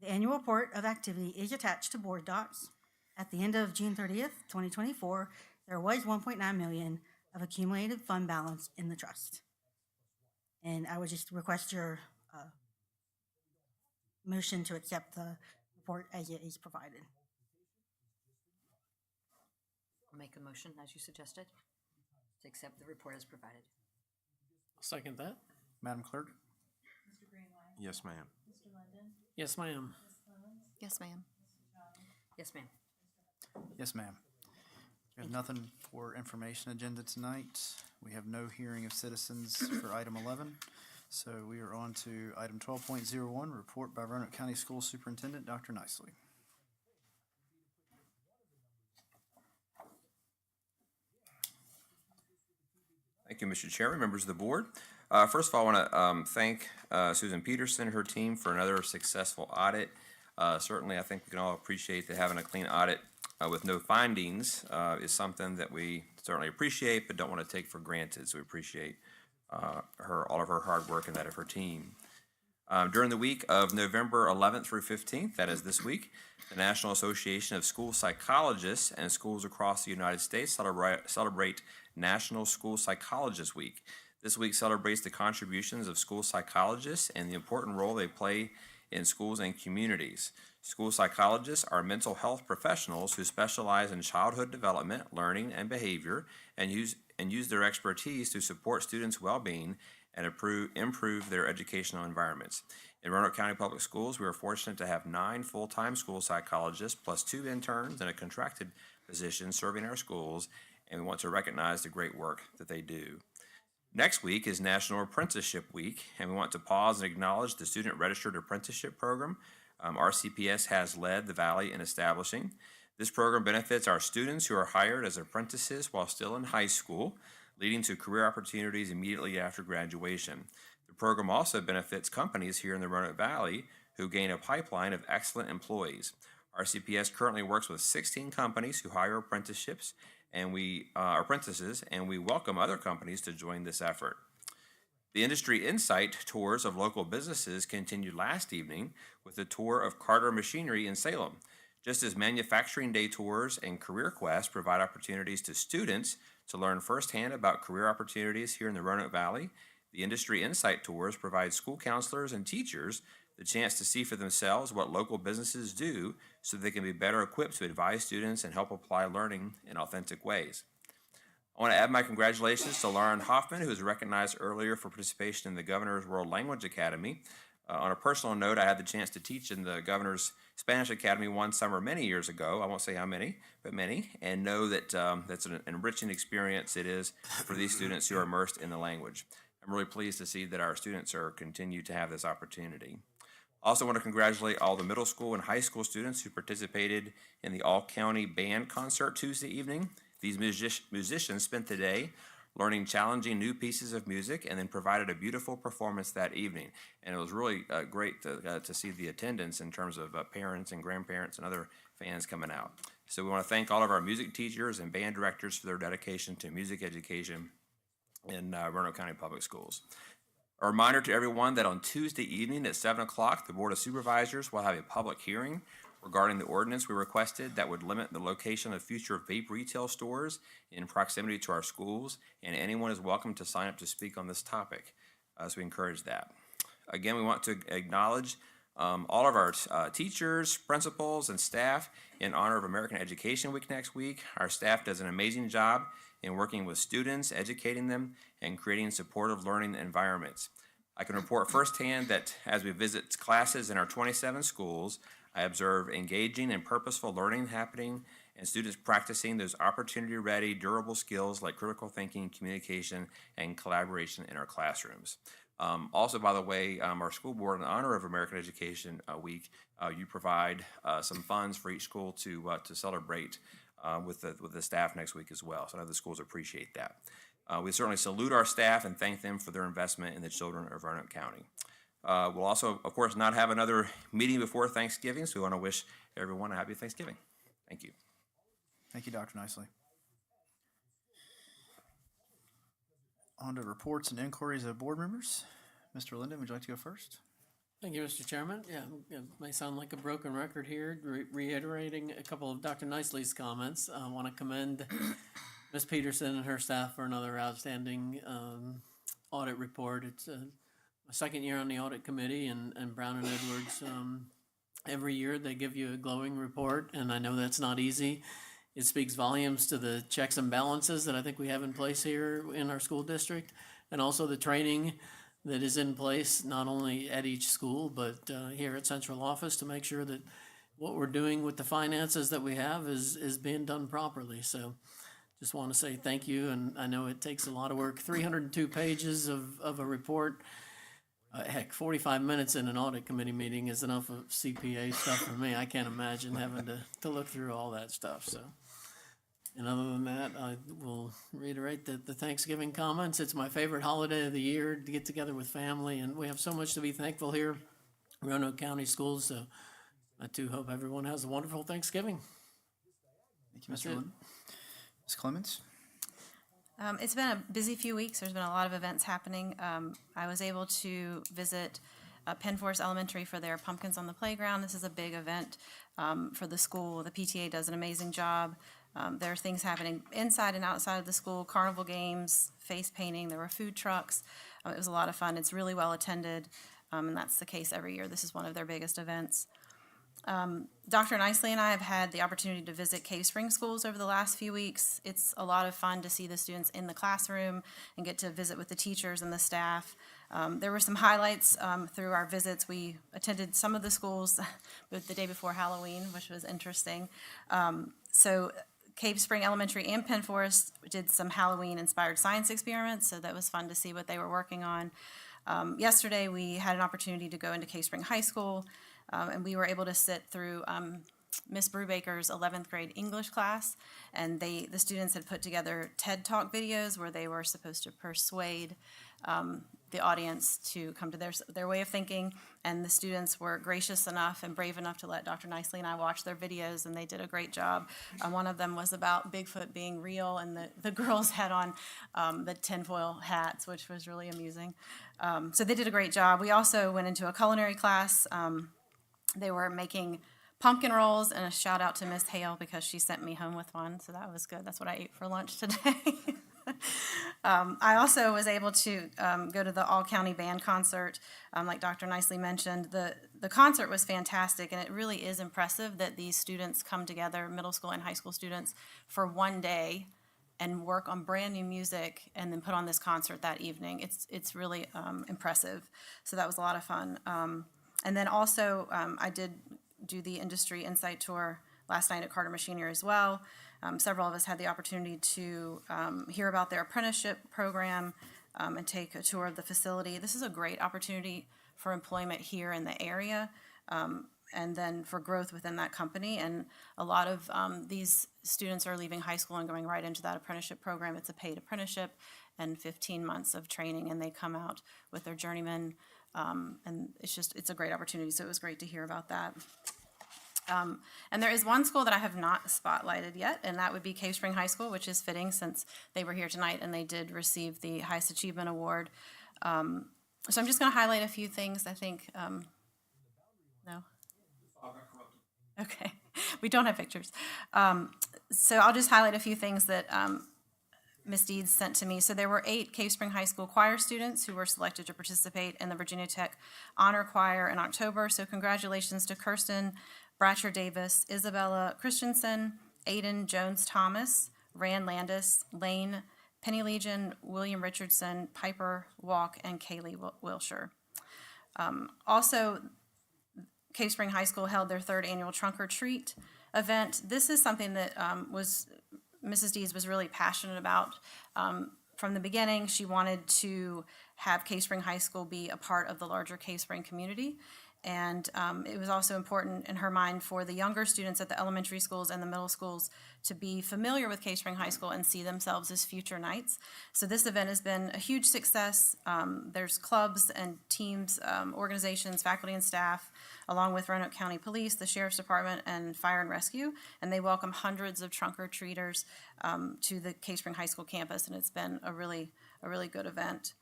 The annual report of activity is attached to board docs. At the end of June 30th, 2024, there was $1.9 million of accumulated fund balance in the trust. And I would just request your motion to accept the report as it is provided. I'll make a motion, as you suggested, to accept the report as provided. I'll second that. Madam Clerk? Mr. Greenway. Yes, ma'am. Mr. Linden. Yes, ma'am. Ms. Clemens. Yes, ma'am. Yes, ma'am. Yes, ma'am. We have nothing for information agenda tonight. We have no hearing of citizens for item 11. So we are on to item 12.01, report by Roanoke County School Superintendent, Dr. Nicely. Thank you, Mr. Chairman, members of the board. First of all, I want to thank Susan Peterson and her team for another successful audit. Certainly, I think we can all appreciate that having a clean audit with no findings is something that we certainly appreciate, but don't want to take for granted. So we appreciate all of her hard work and that of her team. During the week of November 11th through 15th, that is this week, the National Association of School Psychologists and schools across the United States celebrate National School Psychologist Week. This week celebrates the contributions of school psychologists and the important role they play in schools and communities. School psychologists are mental health professionals who specialize in childhood development, learning, and behavior, and use their expertise to support students' well-being and improve their educational environments. In Roanoke County Public Schools, we are fortunate to have 9 full-time school psychologists plus 2 interns and a contracted position serving our schools, and we want to recognize the great work that they do. Next week is National Apprenticeship Week, and we want to pause and acknowledge the Student Registered Apprenticeship Program RCPS has led the Valley in establishing. This program benefits our students who are hired as apprentices while still in high school, leading to career opportunities immediately after graduation. The program also benefits companies here in the Roanoke Valley who gain a pipeline of excellent employees. RCPS currently works with 16 companies who hire apprenticeships and we apprentices, and we welcome other companies to join this effort. The industry insight tours of local businesses continued last evening with a tour of Carter Machinery in Salem. Just as Manufacturing Day tours and Career Quest provide opportunities to students to learn firsthand about career opportunities here in the Roanoke Valley, the industry insight tours provide school counselors and teachers the chance to see for themselves what local businesses do so they can be better equipped to advise students and help apply learning in authentic ways. I want to add my congratulations to Lauren Hoffman, who was recognized earlier for participation in the Governor's World Language Academy. On a personal note, I had the chance to teach in the Governor's Spanish Academy one summer many years ago. I won't say how many, but many, and know that that's an enriching experience it is for these students who are immersed in the language. I'm really pleased to see that our students are continue to have this opportunity. I also want to congratulate all the middle school and high school students who participated in the all-county band concert Tuesday evening. These musicians spent the day learning challenging new pieces of music and then provided a beautiful performance that evening. And it was really great to see the attendance in terms of parents and grandparents and other fans coming out. So we want to thank all of our music teachers and band directors for their dedication to music education in Roanoke County Public Schools. A reminder to everyone that on Tuesday evening at 7 o'clock, the Board of Supervisors will have a public hearing regarding the ordinance we requested that would limit the location of future vape retail stores in proximity to our schools, and anyone is welcome to sign up to speak on this topic. So we encourage that. Again, we want to acknowledge all of our teachers, principals, and staff in honor of American Education Week next week. Our staff does an amazing job in working with students, educating them, and creating supportive learning environments. I can report firsthand that as we visit classes in our 27 schools, I observe engaging and purposeful learning happening and students practicing those opportunity-ready, durable skills like critical thinking, communication, and collaboration in our classrooms. Also, by the way, our school board, in honor of American Education Week, you provide some funds for each school to celebrate with the staff next week as well. So I know the schools appreciate that. We certainly salute our staff and thank them for their investment in the children of Roanoke County. We'll also, of course, not have another meeting before Thanksgiving, so we want to wish everyone a happy Thanksgiving. Thank you. Thank you, Dr. Nicely. On to reports and inquiries of board members. Mr. Linden, would you like to go first? Thank you, Mr. Chairman. Yeah, it may sound like a broken record here, reiterating a couple of Dr. Nicely's comments. I want to commend Ms. Peterson and her staff for another outstanding audit report. It's my second year on the audit committee, and Brown and Edwards, every year they give you a glowing report, and I know that's not easy. It speaks volumes to the checks and balances that I think we have in place here in our school district, and also the training that is in place, not only at each school, but here at central office to make sure that what we're doing with the finances that we have is being done properly. So just want to say thank you, and I know it takes a lot of work. 302 pages of a report. Heck, 45 minutes in an audit committee meeting is enough of CPA stuff for me. I can't imagine having to look through all that stuff. So, and other than that, I will reiterate the Thanksgiving comments. It's my favorite holiday of the year to get together with family, and we have so much to be thankful here, Roanoke County Schools. So I too hope everyone has a wonderful Thanksgiving. Thank you, Mr. Linden. Ms. Clemens? It's been a busy few weeks. There's been a lot of events happening. I was able to visit Penn Forest Elementary for their Pumpkins on the Playground. This is a big event for the school. The PTA does an amazing job. There are things happening inside and outside of the school, carnival games, face painting. There were food trucks. It was a lot of fun. It's really well attended, and that's the case every year. This is one of their biggest events. Dr. Nicely and I have had the opportunity to visit Cave Spring schools over the last few weeks. It's a lot of fun to see the students in the classroom and get to visit with the teachers and the staff. There were some highlights through our visits. We attended some of the schools the day before Halloween, which was interesting. So Cave Spring Elementary and Penn Forest did some Halloween-inspired science experiments, so that was fun to see what they were working on. Yesterday, we had an opportunity to go into Cave Spring High School, and we were able to sit through Miss Brubaker's 11th grade English class, and the students had put together TED Talk videos where they were supposed to persuade the audience to come to their way of thinking, and the students were gracious enough and brave enough to let Dr. Nicely and I watch their videos, and they did a great job. One of them was about Bigfoot being real, and the girls had on the tinfoil hats, which was really amusing. So they did a great job. We also went into a culinary class. They were making pumpkin rolls, and a shout out to Miss Hale because she sent me home with one, so that was good. That's what I ate for lunch today. I also was able to go to the all-county band concert, like Dr. Nicely mentioned. The concert was fantastic, and it really is impressive that these students come together, middle school and high school students, for one day and work on brand new music and then put on this concert that evening. It's really impressive. So that was a lot of fun. And then also, I did do the industry insight tour last night at Carter Machinery as well. Several of us had the opportunity to hear about their apprenticeship program and take a tour of the facility. This is a great opportunity for employment here in the area, and then for growth within that company. And a lot of these students are leaving high school and going right into that apprenticeship program. It's a paid apprenticeship and 15 months of training, and they come out with their journeyman. And it's a great opportunity, so it was great to hear about that. And there is one school that I have not spotlighted yet, and that would be Cave Spring High School, which is fitting since they were here tonight and they did receive the Highest Achievement Award. So I'm just going to highlight a few things, I think. No? Okay. We don't have pictures. So I'll just highlight a few things that Ms. Deeds sent to me. So there were 8 Cave Spring High School choir students who were selected to participate in the Virginia Tech Honor Choir in October. So congratulations to Kirsten Bratcher Davis, Isabella Christensen, Aiden Jones Thomas, Rand Landis, Lane Penny Legion, William Richardson, Piper Walk, and Kaylee Wilshire. Also, Cave Spring High School held their 3rd annual Trunk or Treat event. This is something that Mrs. Dees was really passionate about. From the beginning, she wanted to have Cave Spring High School be a part of the larger Cave Spring community. And it was also important in her mind for the younger students at the elementary schools and the middle schools to be familiar with Cave Spring High School and see themselves as future Knights. So this event has been a huge success. There's clubs and teams, organizations, faculty and staff, along with Roanoke County Police, the Sheriff's Department, and Fire and Rescue. And they welcome hundreds of trunk-or-treaters to the Cave Spring High School campus, and it's been a really good event.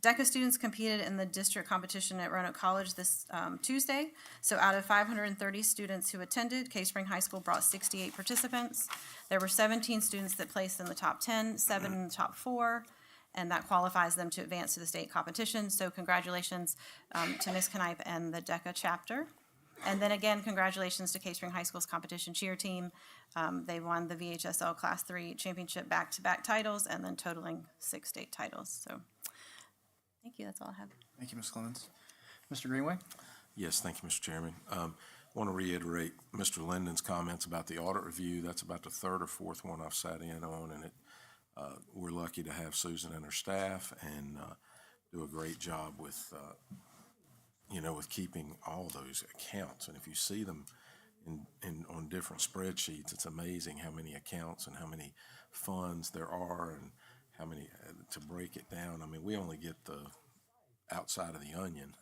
DECA students competed in the district competition at Roanoke College this Tuesday. So out of 530 students who attended, Cave Spring High School brought 68 participants. There were 17 students that placed in the top 10, 7 in the top 4, and that qualifies them to advance to the state competition. So congratulations to Ms. Knipe and the DECA chapter. And then again, congratulations to Cave Spring High School's competition cheer team. They won the VHSL Class 3 championship back-to-back titles and then totaling 6 state titles. So thank you, that's all I have. Thank you, Ms. Clemens. Mr. Greenway? Yes, thank you, Mr. Chairman. Want to reiterate Mr. Linden's comments about the audit review. That's about the 3rd or 4th one I've sat in on, and we're lucky to have Susan and her staff and do a great job with with keeping all those accounts. And if you see them on different spreadsheets, it's amazing how many accounts and how many funds there are and how many to break it down. I mean, we only get the outside of the onion.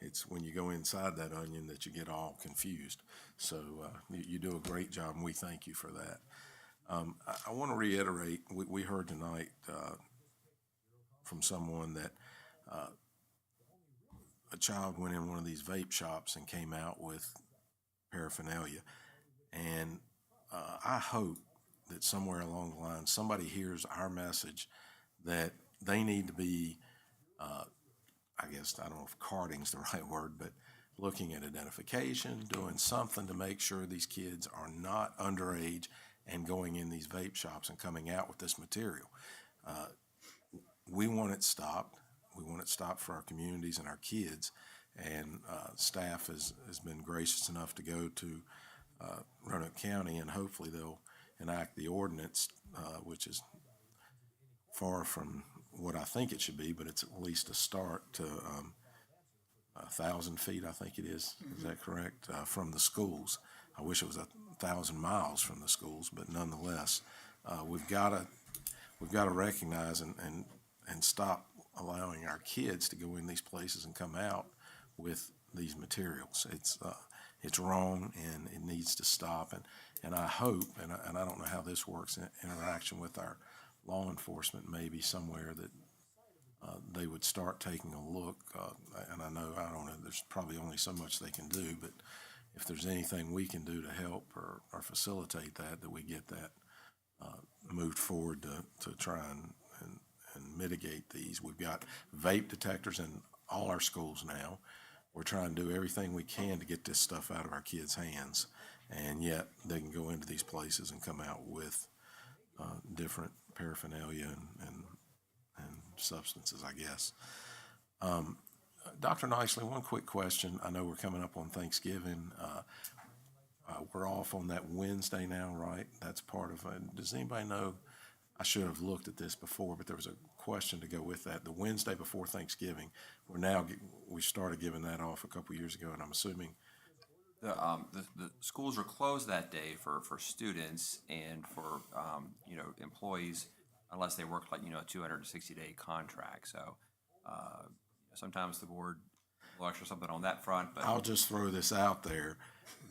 It's when you go inside that onion that you get all confused. So you do a great job, and we thank you for that. I want to reiterate, we heard tonight from someone that a child went in one of these vape shops and came out with paraphernalia. And I hope that somewhere along the line somebody hears our message that they need to be, I guess, I don't know if carding's the right word, but looking at identification, doing something to make sure these kids are not underage and going in these vape shops and coming out with this material. We want it stopped. We want it stopped for our communities and our kids. And staff has been gracious enough to go to Roanoke County, and hopefully they'll enact the ordinance, which is far from what I think it should be, but it's at least a start to 1,000 feet, I think it is. Mm-hmm. Is that correct? From the schools. I wish it was 1,000 miles from the schools, but nonetheless, we've got to recognize and stop allowing our kids to go in these places and come out with these materials. It's wrong and it needs to stop. And I hope, and I don't know how this works in interaction with our law enforcement, maybe somewhere that they would start taking a look. And I don't know, there's probably only so much they can do, but if there's anything we can do to help or facilitate that we get that moved forward to try and mitigate these. We've got vape detectors in all our schools now. We're trying to do everything we can to get this stuff out of our kids' hands, and yet they can go into these places and come out with different paraphernalia and substances, I guess. Dr. Nicely, one quick question. I know we're coming up on Thanksgiving. We're off on that Wednesday now, right? That's part of it. Does anybody know? I should have looked at this before, but there was a question to go with that. The Wednesday before Thanksgiving, we started giving that off a couple years ago, and I'm assuming The schools are closed that day for students and for, employees unless they work like, a 260-day contract. So, sometimes the board will extra something on that front, but. I'll just throw this out there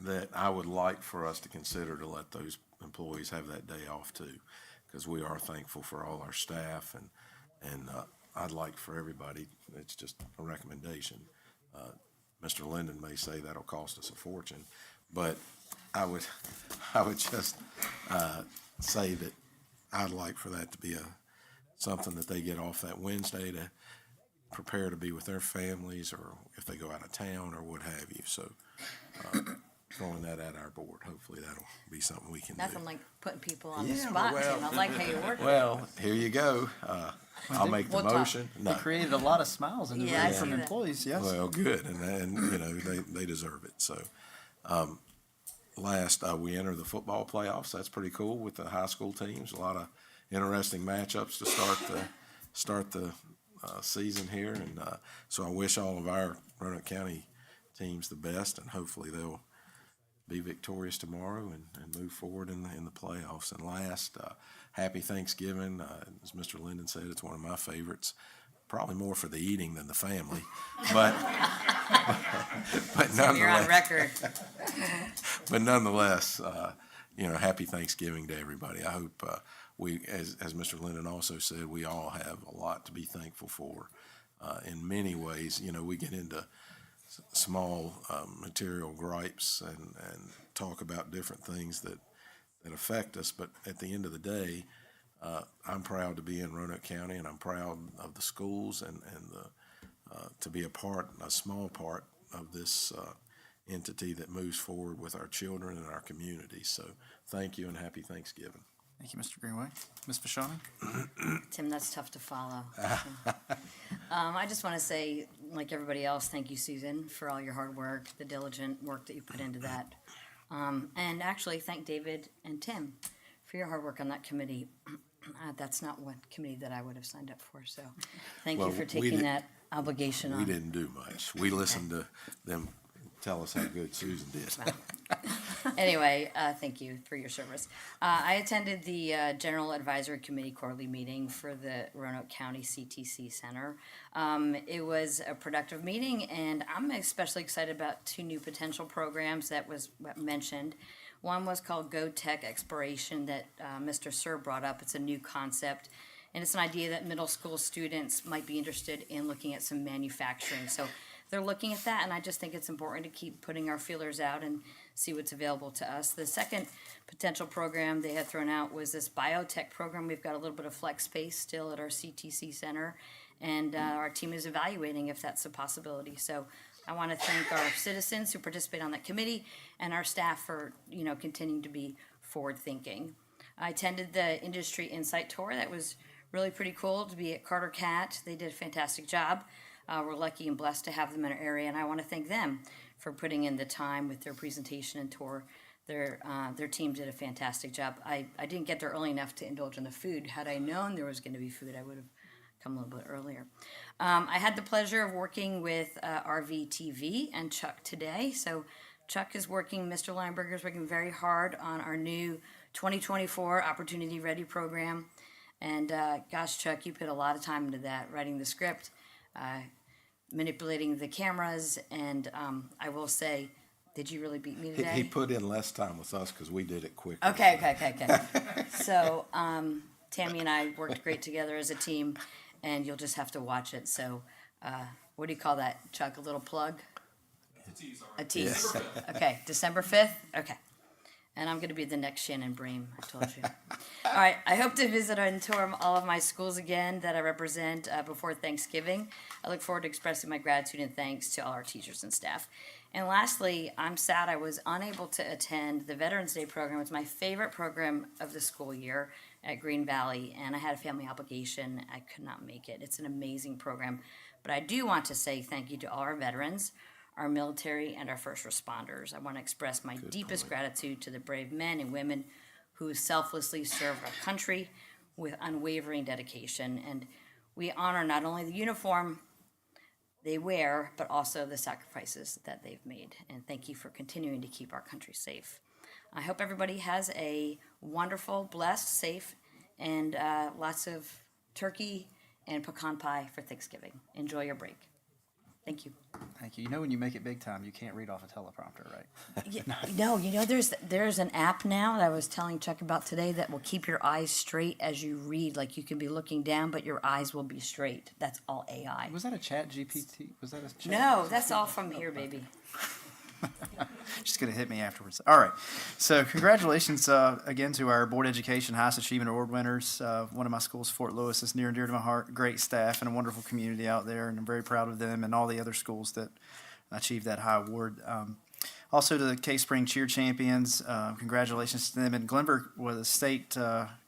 that I would like for us to consider to let those employees have that day off too, because we are thankful for all our staff and I'd like for everybody, it's just a recommendation. Mr. Linden may say that'll cost us a fortune, but I would just say that I'd like for that to be something that they get off that Wednesday to prepare to be with their families, or if they go out of town or what have you. So throwing that at our board, hopefully that'll be something we can do. Nothing like putting people on the spot, Tim. I like how you work. Well, here you go. I'll make the motion. They created a lot of smiles in the Yeah, I room see from that. employees, yes. Well, good, and they deserve it. So, last we enter the football playoffs. That's pretty cool with the high school teams. A lot of interesting matchups to start the season here, and so I wish all of our Roanoke County teams the best, and hopefully they'll be victorious tomorrow and move forward in the playoffs. And last, happy Thanksgiving. As Mr. Linden said, it's one of my favorites. Probably more for the eating than the family, but nonetheless. You're on record. But nonetheless, happy Thanksgiving to everybody. I hope we, as Mr. Linden also said, we all have a lot to be thankful for. In many ways, we get into small material gripes and talk about different things that affect us, but at the end of the day, I'm proud to be in Roanoke County, and I'm proud of the schools and to be a small part of this entity that moves forward with our children and our community. So thank you and happy Thanksgiving. Thank you, Mr. Greenway. Ms. Vashani? Tim, that's tough to follow. I just want to say, like everybody else, thank you, Susan, for all your hard work, the diligent work that you put into that. And actually, thank David and Tim for your hard work on that committee. That's not one committee that I would have signed up for, so thank you for taking that obligation on. We didn't do much. We listened to them tell us how good Susan did. Anyway, thank you for your service. I attended the General Advisory Committee quarterly meeting for the Roanoke County CTC Center. It was a productive meeting, and I'm especially excited about two new potential programs that was mentioned. One was called Go Tech Exploration that Mr. Sir brought up. It's a new concept, and it's an idea that middle school students might be interested in looking at some manufacturing. So they're looking at that, and I just think it's important to keep putting our feelers out and see what's available to us. The second potential program they had thrown out was this biotech program. We've got a little bit of flex space still at our CTC Center, and our team is evaluating if that's a possibility. So I want to thank our citizens who participate on that committee and our staff for, continuing to be forward-thinking. I attended the Industry Insight Tour. That was really pretty cool to be at Carter Cat. They did a fantastic job. We're lucky and blessed to have them in our area, and I want to thank them for putting in the time with their presentation and tour. Their team did a fantastic job. I didn't get there early enough to indulge in the food. Had I known there was going to be food, I would have come a little bit earlier. I had the pleasure of working with RVTV and Chuck today. So Chuck is working, Mr. Lineberger is working very hard on our new 2024 Opportunity Ready program. And gosh, Chuck, you put a lot of time into that, writing the script, manipulating the cameras, and I will say, did you really beat me today? He put in less time with us because we did it quicker. Okay. So Tammy and I worked great together as a team, and you'll just have to watch it. So what do you call that, Chuck? A little plug? A tease. Yes. Okay, December 5th? Okay. And I'm going to be the next Shannon Bream, I told you. All right, I hope to visit and tour all of my schools again that I represent before Thanksgiving. I look forward to expressing my gratitude and thanks to all our teachers and staff. And lastly, I'm sad I was unable to attend the Veterans Day program. It's my favorite program of the school year at Green Valley, and I had a family obligation. I could not make it. It's an amazing program. But I do want to say thank you to all our veterans, our military, and our first responders. I want to express my deepest gratitude to the brave men and women who selflessly serve our country with unwavering dedication. And we honor not only the uniform they wear, but also the sacrifices that they've made. And thank you for continuing to keep our country safe. I hope everybody has a wonderful, blessed, safe, and lots of turkey and pecan pie for Thanksgiving. Enjoy your break. Thank you. Thank you. You know when you make it big time, you can't read off a teleprompter, right? No, there's an app now that I was telling Chuck about today that will keep your eyes straight as you read. Like you can be looking down, but your eyes will be straight. That's all AI. Was that a chat GPT? Was that a chat? No, that's all from here, baby. She's going to hit me afterwards. All right. So congratulations again to our Board Education Highest Achievement Award winners. One of my schools, Fort Lewis, is near and dear to my heart. Great staff and a wonderful community out there, and I'm very proud of them and all the other schools that achieved that high award. Also to the K-Spring cheer champions, congratulations to them. And Glenver was a state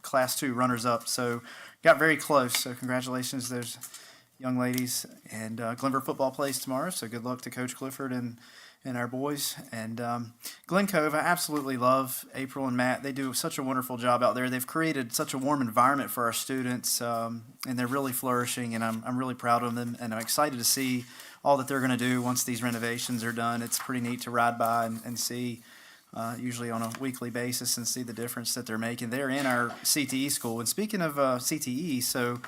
Class 2 runners-up, so got very close. So congratulations to those young ladies. And Glenver football plays tomorrow, so good luck to Coach Clifford and our boys. And Glen Cove, I absolutely love April and Matt. They do such a wonderful job out there. They've created such a warm environment for our students, and they're really flourishing, and I'm really proud of them, and I'm excited to see all that they're going to do once these renovations are done. It's pretty neat to ride by and see, usually on a weekly basis, and see the difference that they're making. They're in our CTE school. And speaking of CTE, so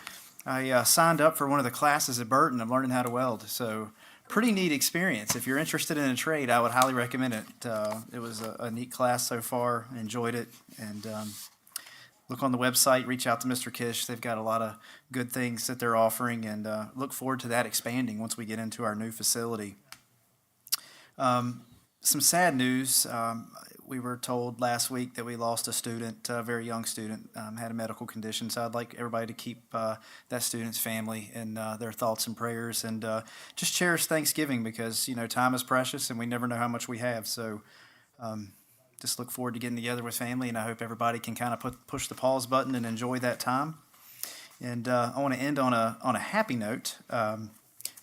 I signed up for one of the classes at Burton. I'm learning how to weld, so pretty neat experience. If you're interested in a trade, I would highly recommend it. It was a neat class so far. Enjoyed it. And look on the website, reach out to Mr. Kish. They've got a lot of good things that they're offering, and look forward to that expanding once we get into our new facility. Some sad news. We were told last week that we lost a student, a very young student, had a medical condition. So I'd like everybody to keep that student's family in their thoughts and prayers, and just cherish Thanksgiving, because, time is precious and we never know how much we have. So just look forward to getting together with family, and I hope everybody can kind of push the pause button and enjoy that time. And I want to end on a happy note.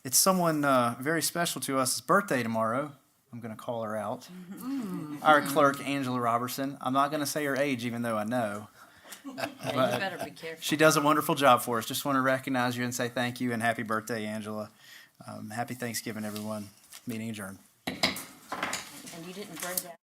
It's someone very special to us. It's birthday tomorrow. I'm going to call her out. Our clerk, Angela Robertson. I'm not going to say her age, even though I know. Yeah, you better be careful. She does a wonderful job for us. Just want to recognize you and say thank you and happy birthday, Angela. Happy Thanksgiving, everyone. Meeting adjourned. And you didn't burn that.